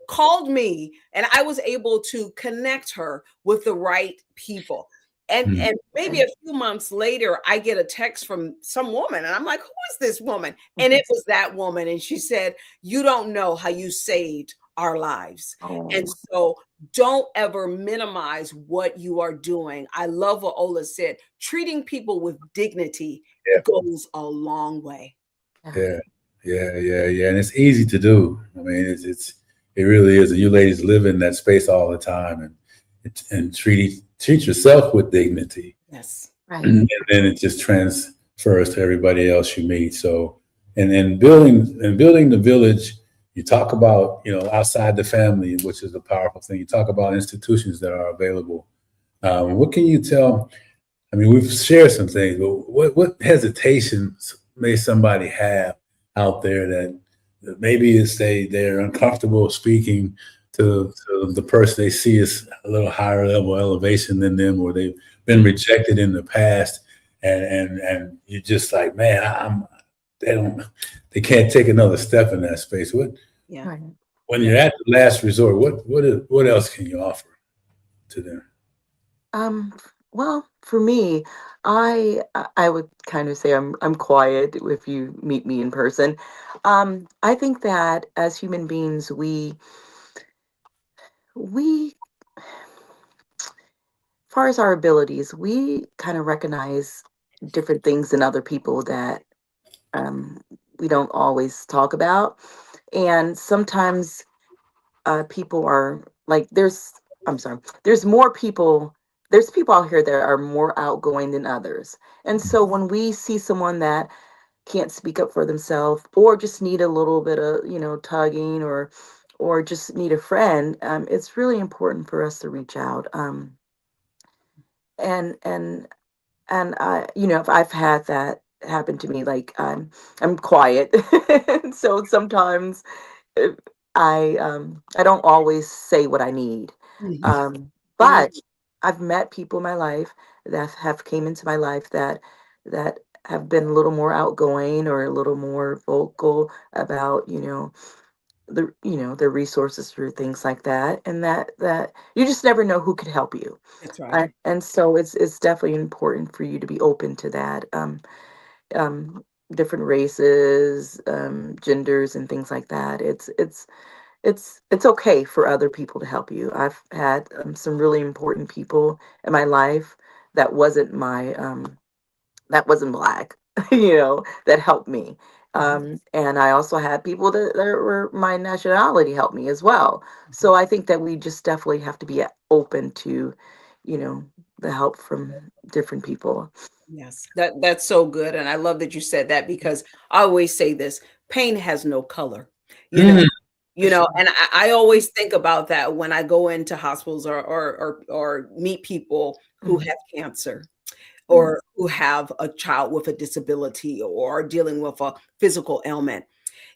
called me, and I was able to connect her with the right people. And maybe a few months later, I get a text from some woman, and I'm like, who is this woman? And it was that woman. And she said, you don't know how you saved our lives. And so don't ever minimize what you are doing. I love what Ola said. Treating people with dignity goes a long way.
Yeah. And it's easy to do. I mean, it really is. And you ladies live in that space all the time, and treat yourself with dignity.
Yes.
Right.
And then it just transfers to everybody else you meet. So, and building the village, you talk about, outside the family, which is a powerful thing. You talk about institutions that are available. What can you tell? I mean, we've shared some things, but what hesitations may somebody have out there that maybe they're uncomfortable speaking to the person they see as a little higher level elevation than them, or they've been rejected in the past, and you're just like, man, they can't take another step in that space. When you're at the last resort, what else can you offer to them?
Well, for me, I would kind of say I'm quiet if you meet me in person. I think that as human beings, we, as far as our abilities, we kind of recognize different things in other people that um, we don't always talk about, and sometimes people are like I'm sorry, there's more people. There's people out here that are more outgoing than others. And so when we see someone that can't speak up for themselves or just need a little bit of, tugging or just need a friend, it's really important for us to reach out. And and I, if I've had that happen to me, like I'm quiet. So sometimes uh, I don't always say what I need.
Mhm. Mhm.
But I've met people in my life that have came into my life that have been a little more outgoing or a little more vocal about, their resources through things like that, and that you just never know who could help you.
That's right.
And so it's definitely important for you to be open to that. Um, Different races, genders, and things like that. It's okay for other people to help you. I've had some really important people in my life that wasn't black, that helped me. And I also had people that were my nationality help me as well. So I think that we just definitely have to be open to, you know, the help from different people.
Yes, that's so good, and I love that you said that because I always say this: pain has no color, you know.
Mm,
For sure.
And I always think about that when I go into hospitals or meet people who
Mhm.
have cancer
Mhm.
or who have a child with a disability or are dealing with a physical ailment.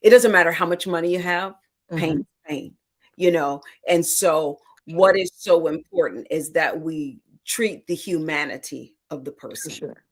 It doesn't matter how much money you have, pain
Mhm.
is pain, you know. And so what is so important is that we treat the humanity of the
For
person,
sure.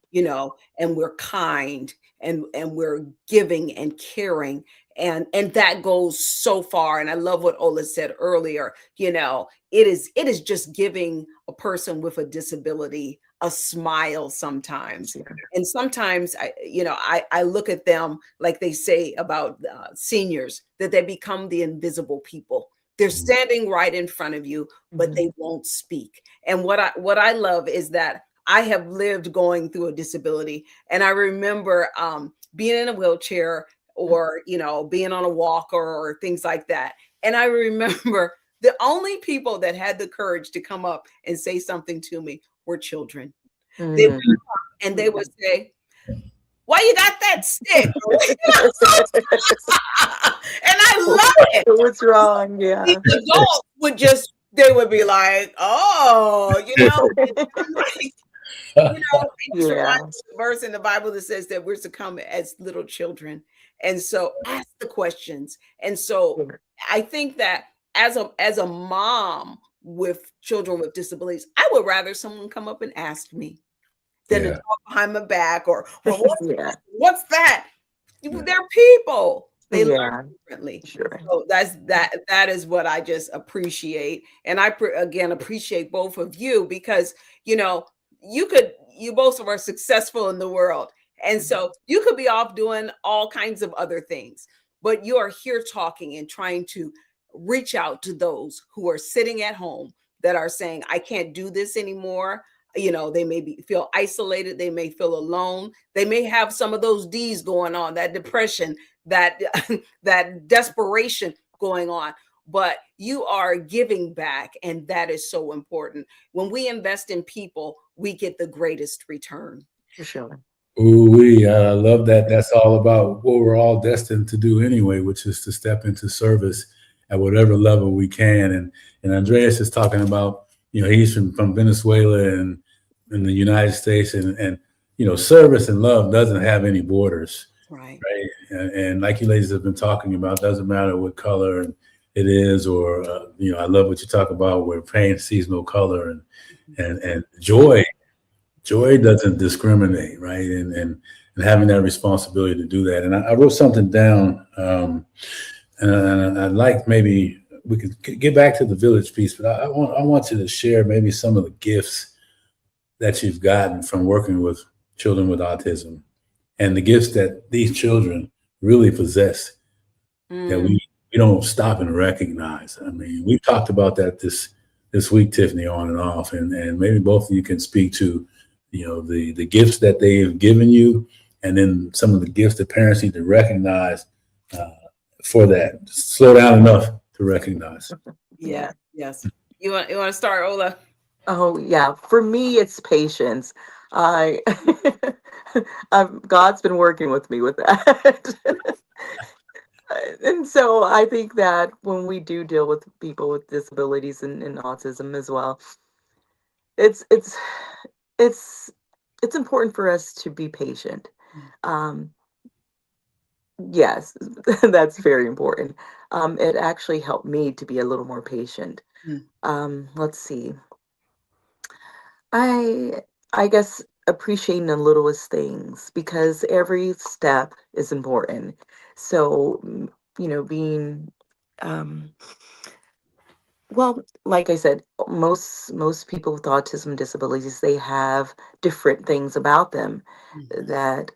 and we're kind and we're giving and caring, and that goes so far. And I love what Ola said earlier. It is just giving a person with a disability a smile sometimes.
Yeah.
And sometimes I look at them like they say about seniors, that they become the invisible people. They're standing right in front of you, but
Mhm.
they won't speak. And what I love is that I have lived going through a disability, and I remember being in a wheelchair or being on a walker or things like that. And I remember the only people that had the courage to come up and say something to me were children. They would
Mhm.
come and they would say, "Why you got that stick?" And I love it.
What's wrong?
The
Yeah.
adults they would be like, "Oh, and I'm like, it just reminds
Yeah.
me of the verse in the Bible that says that we're to come as little children. And so ask the questions. And so I think that as a mom with children with disabilities, I would rather someone come up and ask me than to
yeah.
talk behind my back or well, what's
Yeah.
what's that?
Yeah.
They're people. They learn
Yeah.
differently.
Sure.
So that is what I just appreciate. And again appreciate both of you because you know you both are successful in the world. And so you could be off doing all kinds of other things, but you are here talking and trying to reach out to those who are sitting at home that are saying, I can't do this anymore. They may feel isolated, they may feel alone, they may have some of those D's going on, that depression, that that desperation going on, but you are giving back, and that is so important. When we invest in people, we get the greatest return.
For sure.
Ooh, I love that. That's all about what we're all destined to do anyway, which is to step into service at whatever level we can. And Andreas is talking about, he's from Venezuela and in the United States, and service and love doesn't have any borders,
Right.
right? And like you ladies have been talking about, doesn't matter what color it is, or I love what you talk about where pain sees no color, and joy doesn't discriminate, right? And having that responsibility to do that. And I wrote something down, and I'd like maybe we could get back to the village piece, but I want you to share maybe some of the gifts that you've gotten from working with children with autism and the gifts that these children really possess that we don't stop and recognize. I mean, we've talked about that this week, Tiffany, on and off, and maybe both of you can speak to, the gifts that they've given you, and then some of the gifts that parents need to recognize for that. Slow down enough to recognize.
Yeah. Yes. You want to start, Ola?
Oh yeah, for me it's patience. I God's been working with me with that. And so I think that when we do deal with people with disabilities and autism as well, it's it's it's it's important for us to be patient. Um, yes, that's very important. It actually helped me to be a little more patient.
Mm.
Let's see. I I guess appreciating the littlest things because every step is important. So, being um well, like I said, most people with autism disabilities, they have different things about them that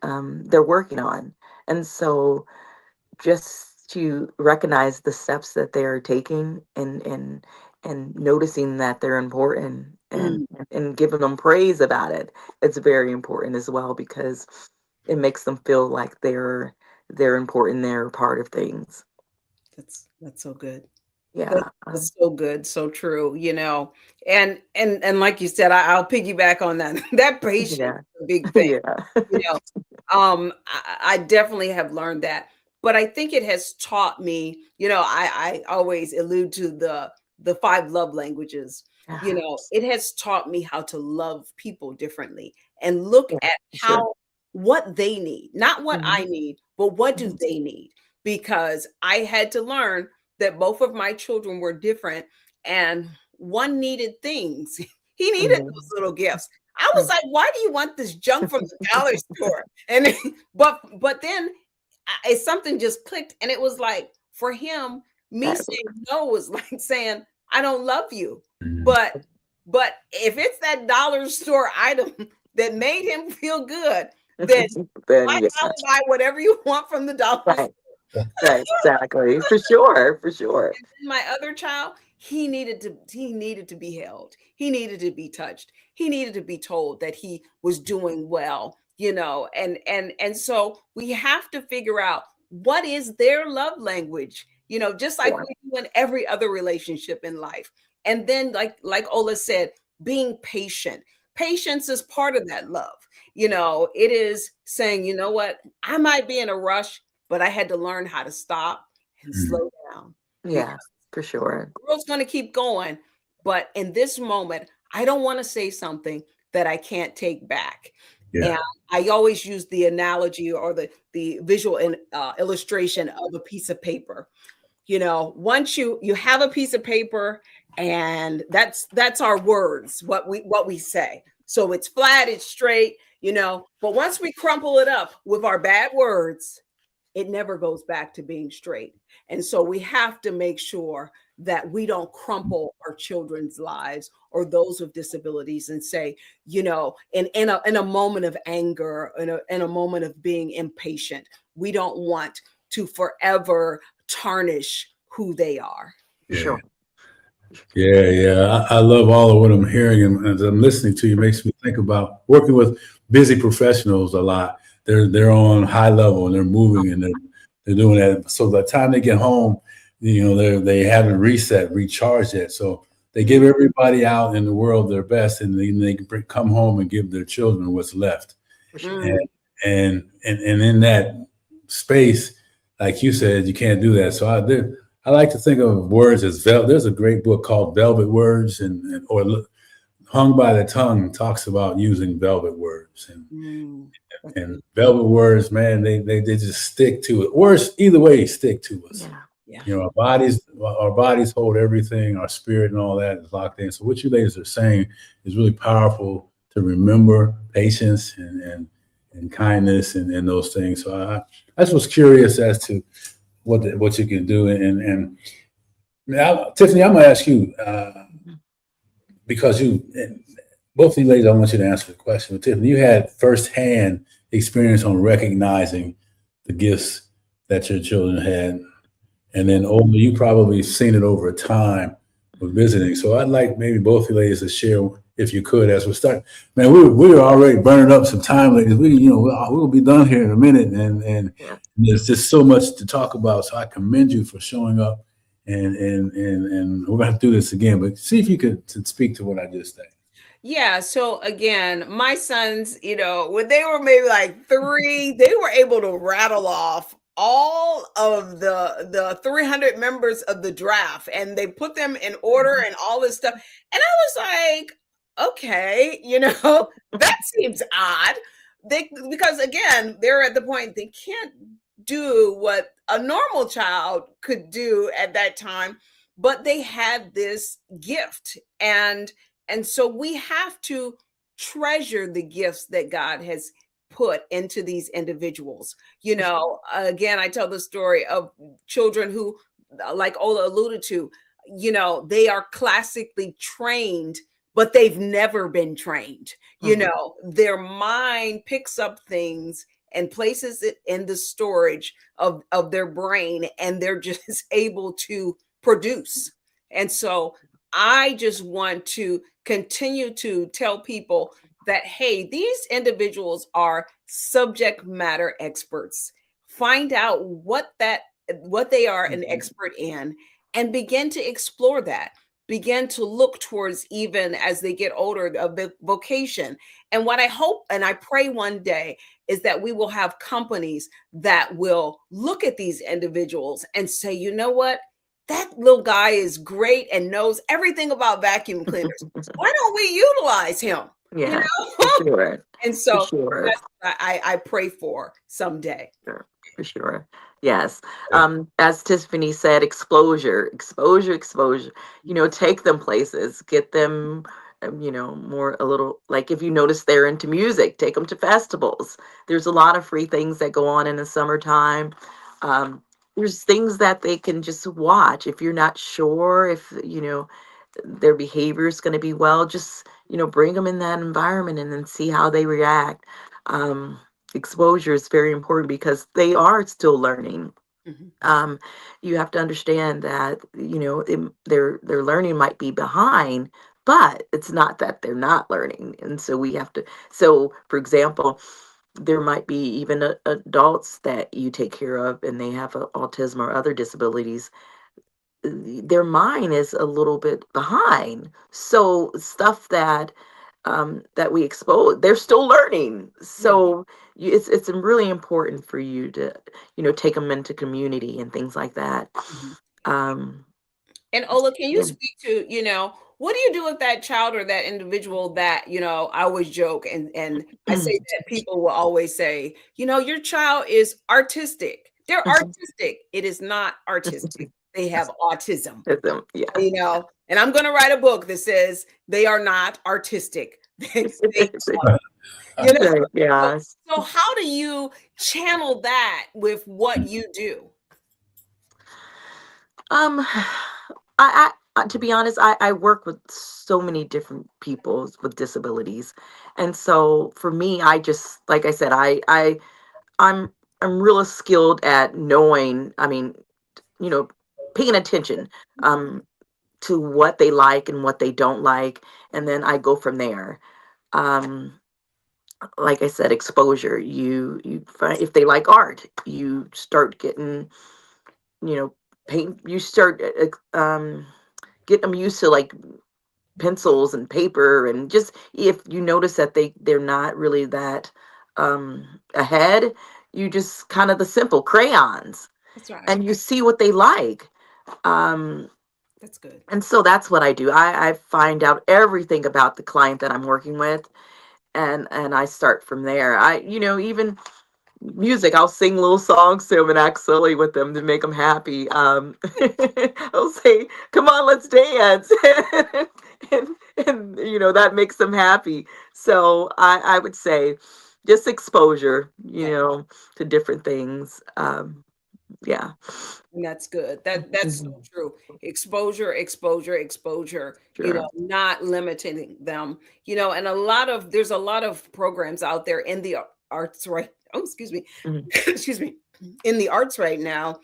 they're working on. And so just to recognize the steps that they're taking and noticing that they're important and giving them praise about it, it's very important as well because it makes them feel like they're important, they're a part of things.
That's so good.
Yeah.
That's so good, so true, and like you said, I'll piggyback on that. That patience
Yeah.
is a big thing,
Yeah.
you know. I definitely have learned that, but I think it has taught me, I always allude to the five love languages.
Yeah.
It has taught me how to love people differently and look
Yeah,
at
sure.
what they need, not what
Mhm.
I need, but what do
Mhm.
they need? Because I had to learn that both of my children were different and one needed things. He needed those
Mhm.
little gifts. I was like, why do you want this junk from the dollar store? And but then something just clicked and it was like for him, me
That-
saying no was like saying, I don't love you.
Mhm.
But if it's that dollar store item that made him feel good, then
then
why
yeah.
not buy whatever you want from the dollar store?
Right. Right. Exactly. For sure. For sure.
My other child, he needed to be held. He needed to be touched. He needed to be told that he was doing well, and so we have to figure out what is their love language, just like
Sure.
we do in every other relationship in life. And then like Ola said, being patient. Patience is part of that love. It is saying, you know what, I might be in a rush, but I had to learn how to stop and
Mhm.
slow down because
Yeah. For sure.
the world's going to keep going. But in this moment, I don't want to say something that I can't take back.
Yeah.
And I always use the analogy or the visual illustration of a piece of paper. Once you have a piece of paper, and that's our words, what we say. So it's flat, it's straight, but once we crumple it up with our bad words, it never goes back to being straight. And so we have to make sure that we don't crumple our children's lives or those with disabilities and say, in a moment of anger, in a moment of being impatient, we don't want to forever tarnish who they are.
For
Yeah.
sure.
Yeah. I love all of what I'm hearing, and as I'm listening to you, makes me think about working with busy professionals a lot. They're on high level and they're moving and they're doing that. So by the time they get home, they haven't reset, recharged yet. So they give everybody out in the world their best, and then they can come home and give their children what's left.
For sure.
And in that space, like you said, you can't do that. So I like to think of words as there's a great book called Velvet Words, or Hung by the Tongue talks about using velvet words, and velvet words, man, they just stick to it. Words either way stick to us.
Yeah.
Our bodies hold everything, our spirit and all that is locked in. So what you ladies are saying is really powerful to remember patience and kindness and those things. So I just was curious as to what you can do. And now, Tiffany, I'm gonna ask you because both of you ladies, I want you to answer the question. Tiffany, you had firsthand experience on recognizing the gifts that your children had. And then Ola, you probably seen it over time with visiting. So I'd like maybe both of you ladies to share, if you could, as we start. Man, we were already burning up some time, ladies. We'll be done here in a minute, and
Yeah.
there's just so much to talk about. So I commend you for showing up, and we're gonna have to do this again. But see if you could to speak to what I just said.
Yeah. So again, my sons, when they were maybe like 3, they were able to rattle off all of the 300 members of the draft, and they put them in order and all this stuff. And I was like, okay, that seems odd. Because again, they're at the point they can't do what a normal child could do at that time, but they had this gift. And so we have to treasure the gifts that God has put into these individuals. Again, I tell the story of children who, like Ola alluded to, they are classically trained, but they've never been trained. Their mind picks up things and places it in the storage of their brain, and they're just able to produce. And so I just want to continue to tell people that, hey, these individuals are subject matter experts. Find out what they are an expert in, and begin to explore that. Begin to look towards, even as they get older, the vocation. And what I hope and I pray one day is that we will have companies that will look at these individuals and say, you know what? That little guy is great and knows everything about vacuum cleaners. Why don't we utilize him?
Yeah, for sure.
And so
For sure.
that's what I pray for someday.
Sure, for sure. Yes. As Tiffany said, exposure. Take them places, get them, more a little, like if you notice they're into music, take them to festivals. There's a lot of free things that go on in the summertime. There's things that they can just watch. If you're not sure if, their behavior is going to be well, just, bring them in that environment and then see how they react. Exposure is very important because they are still learning.
Mhm.
You have to understand that, their learning might be behind, but it's not that they're not learning. And so for example, there might be even adults that you take care of and they have autism or other disabilities. Their mind is a little bit behind. So stuff that we expose, they're still learning. So it's really important for you to, take them into community and things like that.
And Ola, can you
Yeah.
speak to, what do you do with that child or that individual that, I always joke and I say that people will always say, your child is artistic. They're artistic. It is not artistic. They have autism.
Yeah.
And I'm going to write a book that says they are not artistic.
Yes.
So how do you channel that with what you do?
I to be honest, I work with so many different people with disabilities, and so for me, I just, like I said, I'm real skilled at knowing. I mean, paying attention to what they like and what they don't like, and then I go from there. Um, like I said, exposure. You find, if they like art, you start getting, paint. You start get them used to like pencils and paper, and just if you notice that they're not really that ahead, you just kind of the simple crayons.
That's right.
And you see what they like. um
That's good.
and so that's what I do. I find out everything about the client that I'm working with, and I start from there. Even music, I'll sing little songs to them and act silly with them to make them happy. I'll say, come on, let's dance. and that makes them happy. So I would say just exposure, to different things. Yeah.
And that's good. That's so true. Exposure, exposure, exposure,
Sure.
not limiting them, and there's a lot of programs out there in the arts, right? Oh, excuse me.
Mhm.
Excuse me. In the arts right now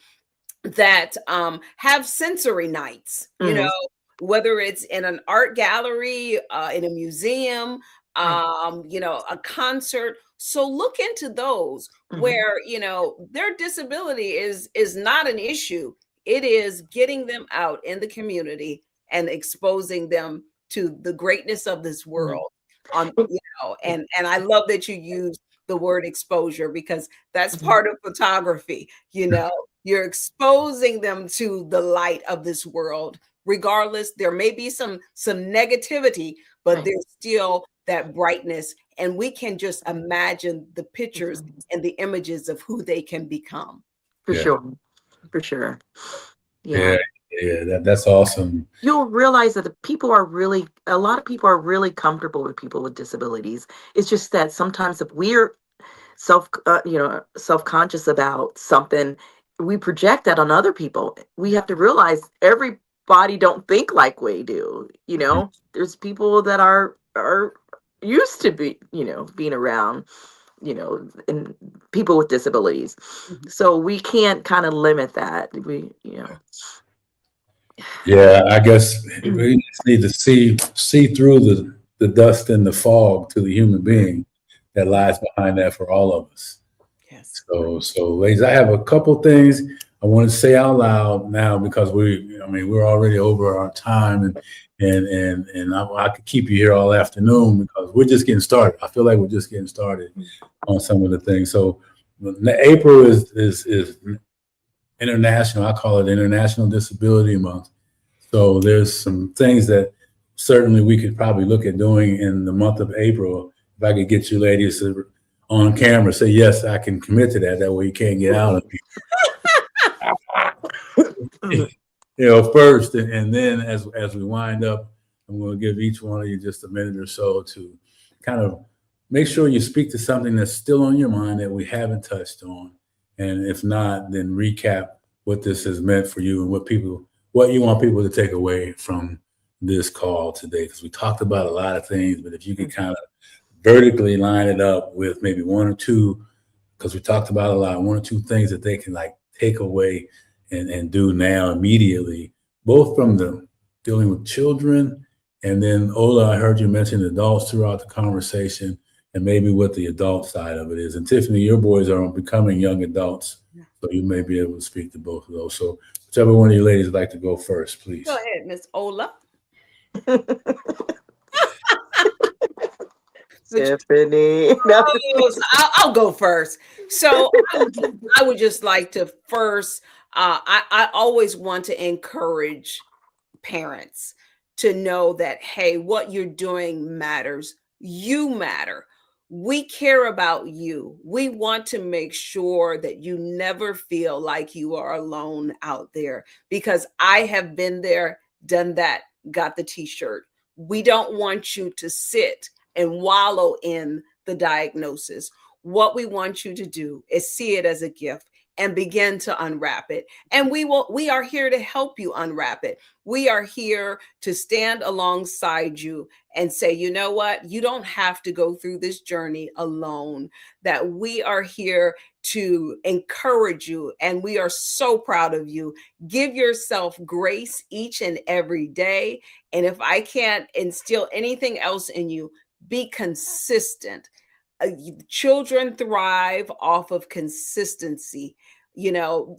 that have sensory nights,
Mhm.
whether it's in an art gallery, in a museum,
Right.
a concert. So look into those
Mhm.
where, their disability is not an issue. It is getting them out in the community and exposing them to the greatness of this
Mhm.
world.
And-
And I love that you use the word exposure because that's
Mhm.
part of photography. You're exposing them to the light of this world. Regardless, there may be some negativity, but
Right.
there's still that brightness, and we can just imagine the pictures
Mhm.
and the images of who they can become.
For
Yeah.
sure. For sure. Yeah.
Yeah. Yeah. That's awesome.
You'll realize that a lot of people are really comfortable with people with disabilities. It's just that sometimes if we're self-conscious about something, we project that on other people. We have to realize everybody don't think like we do. There's people that are used to being around, and people with disabilities.
Mhm.
So we can't kind of limit that. We.
Yeah, I guess we just need to see through the dust and the fog to the human being that lies behind that for all of us.
Yes.
So, ladies, I have a couple things I want to say out loud now because we're already over our time, and I could keep you here all afternoon because we're just getting started. I feel like we're just getting started on some of the things. So, April is international. I call it International Disability Month. So there's some things that certainly we could probably look at doing in the month of April. If I could get you ladies to, on camera, say, yes, I can commit to that. That way you can't get out of
Mhm.
it. First, and then as we wind up, I'm going to give each one of you just a minute or so to kind of make sure you speak to something that's still on your mind that we haven't touched on. And if not, then recap what this has meant for you and what you want people to take away from this call today. Because we talked about a lot of things, but if you could kind of vertically line it up with maybe one or two, because we talked about a lot, one or two things that they can like take away and do now immediately, both from the dealing with children and then Ola, I heard you mention adults throughout the conversation and maybe what the adult side of it is. And Tiffany, your boys are becoming young adults, so you may be able to speak to both of those. So whichever one of you ladies would like to go first,
Go
please.
ahead, Miss Ola. Which
Tiffany. No.
I'll go first. So I would just like to first. I always want to encourage parents to know that, hey, what you're doing matters. You matter. We care about you. We want to make sure that you never feel like you are alone out there because I have been there, done that, got the t-shirt. We don't want you to sit and wallow in the diagnosis. What we want you to do is see it as a gift and begin to unwrap it. And we are here to help you unwrap it. We are here to stand alongside you and say, you know what? You don't have to go through this journey alone. That we are here to encourage you. And we are so proud of you. Give yourself grace each and every day. And if I can't instill anything else in you, be consistent. Children thrive off of consistency.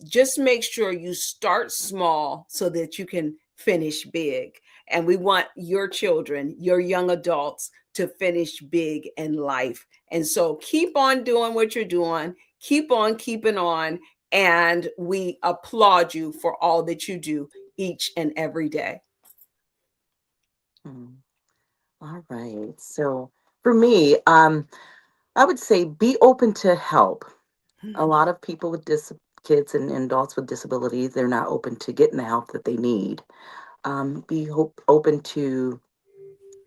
Just make sure you start small so that you can finish big. And we want your children, your young adults, to finish big in life. And so keep on doing what you're doing, keep on keeping on. And we applaud you for all that you do each and every day.
Mm. All right. So for me, I would say be open to help. A lot of people with kids and adults with disabilities, they're not open to getting the help that they need. Open to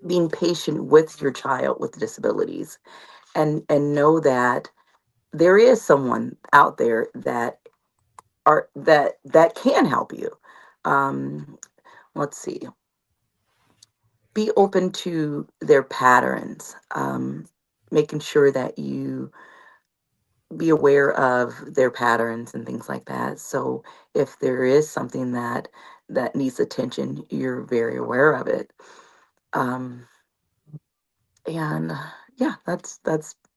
being patient with your child with disabilities, and know that there is someone out there that are that can help you. Let's see. Be open to their patterns, making sure that you be aware of their patterns and things like that. So if there is something that needs attention, you're very aware of it. Um, and yeah, that's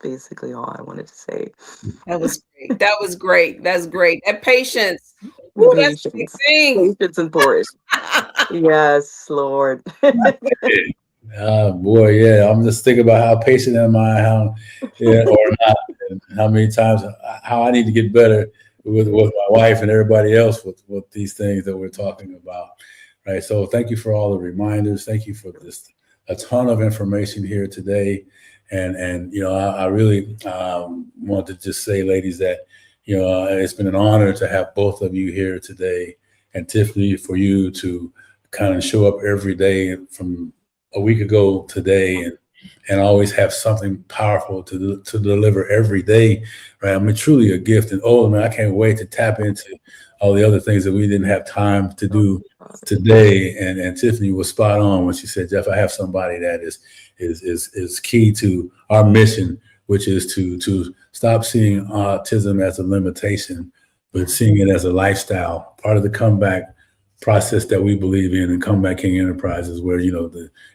basically all I wanted to say.
That was great. That was great. That's great. And patience. Ooh, that's a big
Patience.
thing.
Patience important. Yes, Lord.
Boy, yeah. I'm just thinking about how patient am I, how, yeah, or not, and how many times, how I need to get better with my wife and everybody else with these things that we're talking about, right? So thank you for all the reminders. Thank you for this, a ton of information here today. And I really want to just say, ladies, that, it's been an honor to have both of you here today. And Tiffany, for you to kind of show up every day from a week ago today, and always have something powerful to deliver every day, right? I mean, truly a gift. And man, I can't wait to tap into all the other things that we didn't have time to do today. And Tiffany was spot on when she said, Geoff, I have somebody that is key to our mission, which is to stop seeing autism as a limitation, but seeing it as a lifestyle, part of the comeback process that we believe in Comeback King Enterprises, where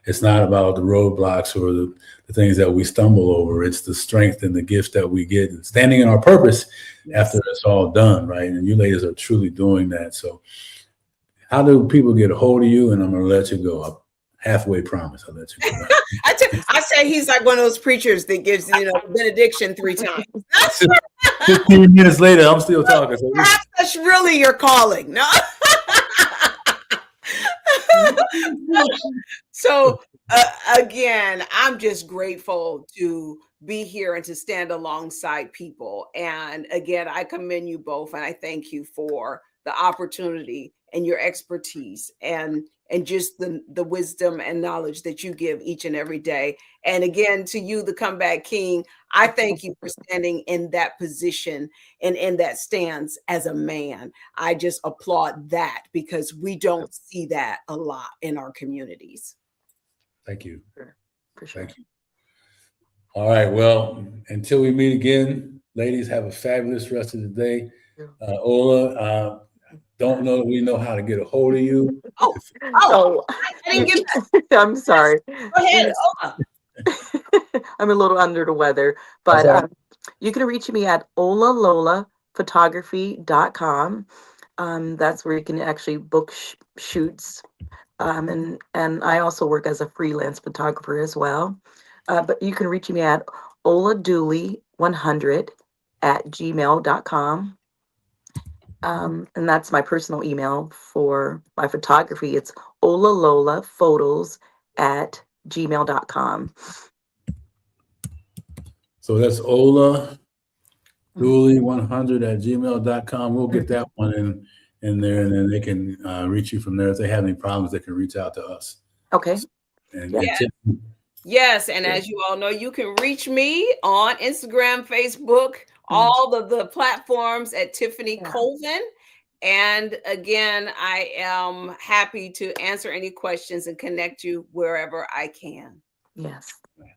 it's not about the roadblocks or the things that we stumble over. It's the strength and the gifts that we get and standing in our purpose after it's all done, right? And you ladies are truly doing that. So how do people get a hold of you? And I'm going to let you go. I halfway promise I'll let you go.
I say he's like one of those preachers that gives benediction 3 times.
15 minutes later, I'm still talking. So
perhaps that's really your calling. No. So again, I'm just grateful to be here and to stand alongside people. And again, I commend you both, and I thank you for the opportunity and your expertise and just the wisdom and knowledge that you give each and every day. And again, to you, the Comeback King, I thank you for standing in that position and in that stance as a man. I just applaud that, because we don't see that a lot in our communities.
Thank you.
For sure.
Thank you. All right. Well, until we meet again, ladies, have a fabulous rest of the day. Ola, don't know that we know how to get a hold of you.
I didn't get that.
I'm sorry.
Go ahead, Ola.
I'm a little under the weather, but you can reach me at olalolaphotography.com. That's where you can actually book shoots. And I also work as a freelance photographer as well. But you can reach me at Ola Dooley 100 at gmail.com. And that's my personal email for my photography. It's olalolaphotos at gmail.com.
So that's Ola Dooley 100 at gmail.com. We'll get that one in there, and then they can reach you from there. If they have any problems, they can reach out to us.
Okay.
Yes, and as you all know, you can reach me on Instagram, Facebook, all of the platforms at Tiffany Colvin. And again, I am happy to answer any questions and connect you wherever I can.
Yes. Thank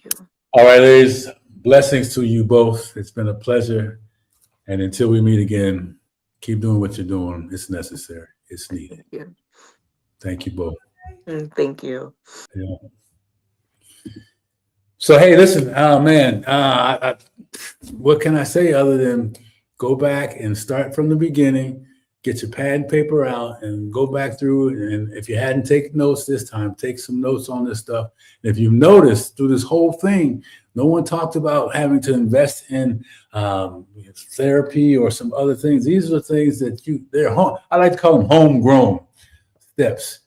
you.
All right, ladies. Blessings to you both. It's been a pleasure. And until we meet again, keep doing what you're doing. It's necessary. It's needed.
Thank you.
Thank you both.
Thank you.
Yeah. So, hey, listen, man, what can I say other than go back and start from the beginning, get your pad and paper out and go back through it. And if you hadn't taken notes this time, take some notes on this stuff. And if you've noticed through this whole thing, no one talked about having to invest in therapy or some other things. These are the things that I like to call them homegrown steps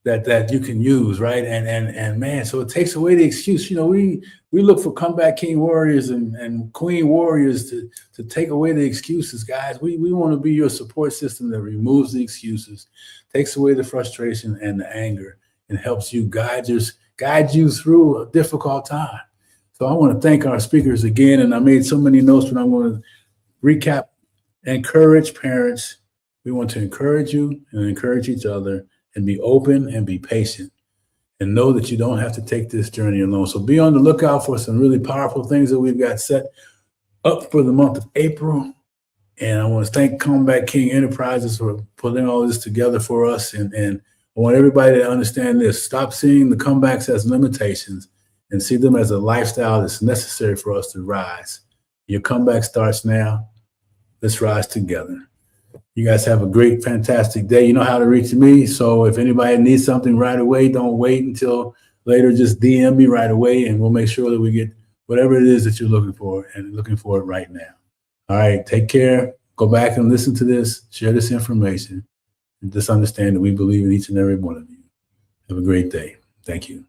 that you can use, right? And man, so it takes away the excuse. We look for comeback king warriors and queen warriors to take away the excuses, guys. We want to be your support system that removes the excuses, takes away the frustration and the anger, and helps you guide you through a difficult time. So I want to thank our speakers again, and I made so many notes, but I'm going to recap encourage parents. We want to encourage you and encourage each other and be open and be patient and know that you don't have to take this journey alone. So be on the lookout for some really powerful things that we've got set up for the month of April. And I want to thank Comeback King Enterprises for putting all this together for us. And I want everybody to understand this. Stop seeing the comebacks as limitations and see them as a lifestyle that's necessary for us to rise. Your comeback starts now. Let's rise together. You guys have a great, fantastic day. You know how to reach me. So if anybody needs something right away, don't wait until later. Just DM me right away, and we'll make sure that we get whatever it is that you're looking for and looking for it right now. All right, take care. Go back and listen to this. Share this information. And just understand that we believe in each and every one of you. Have a great day. Thank you.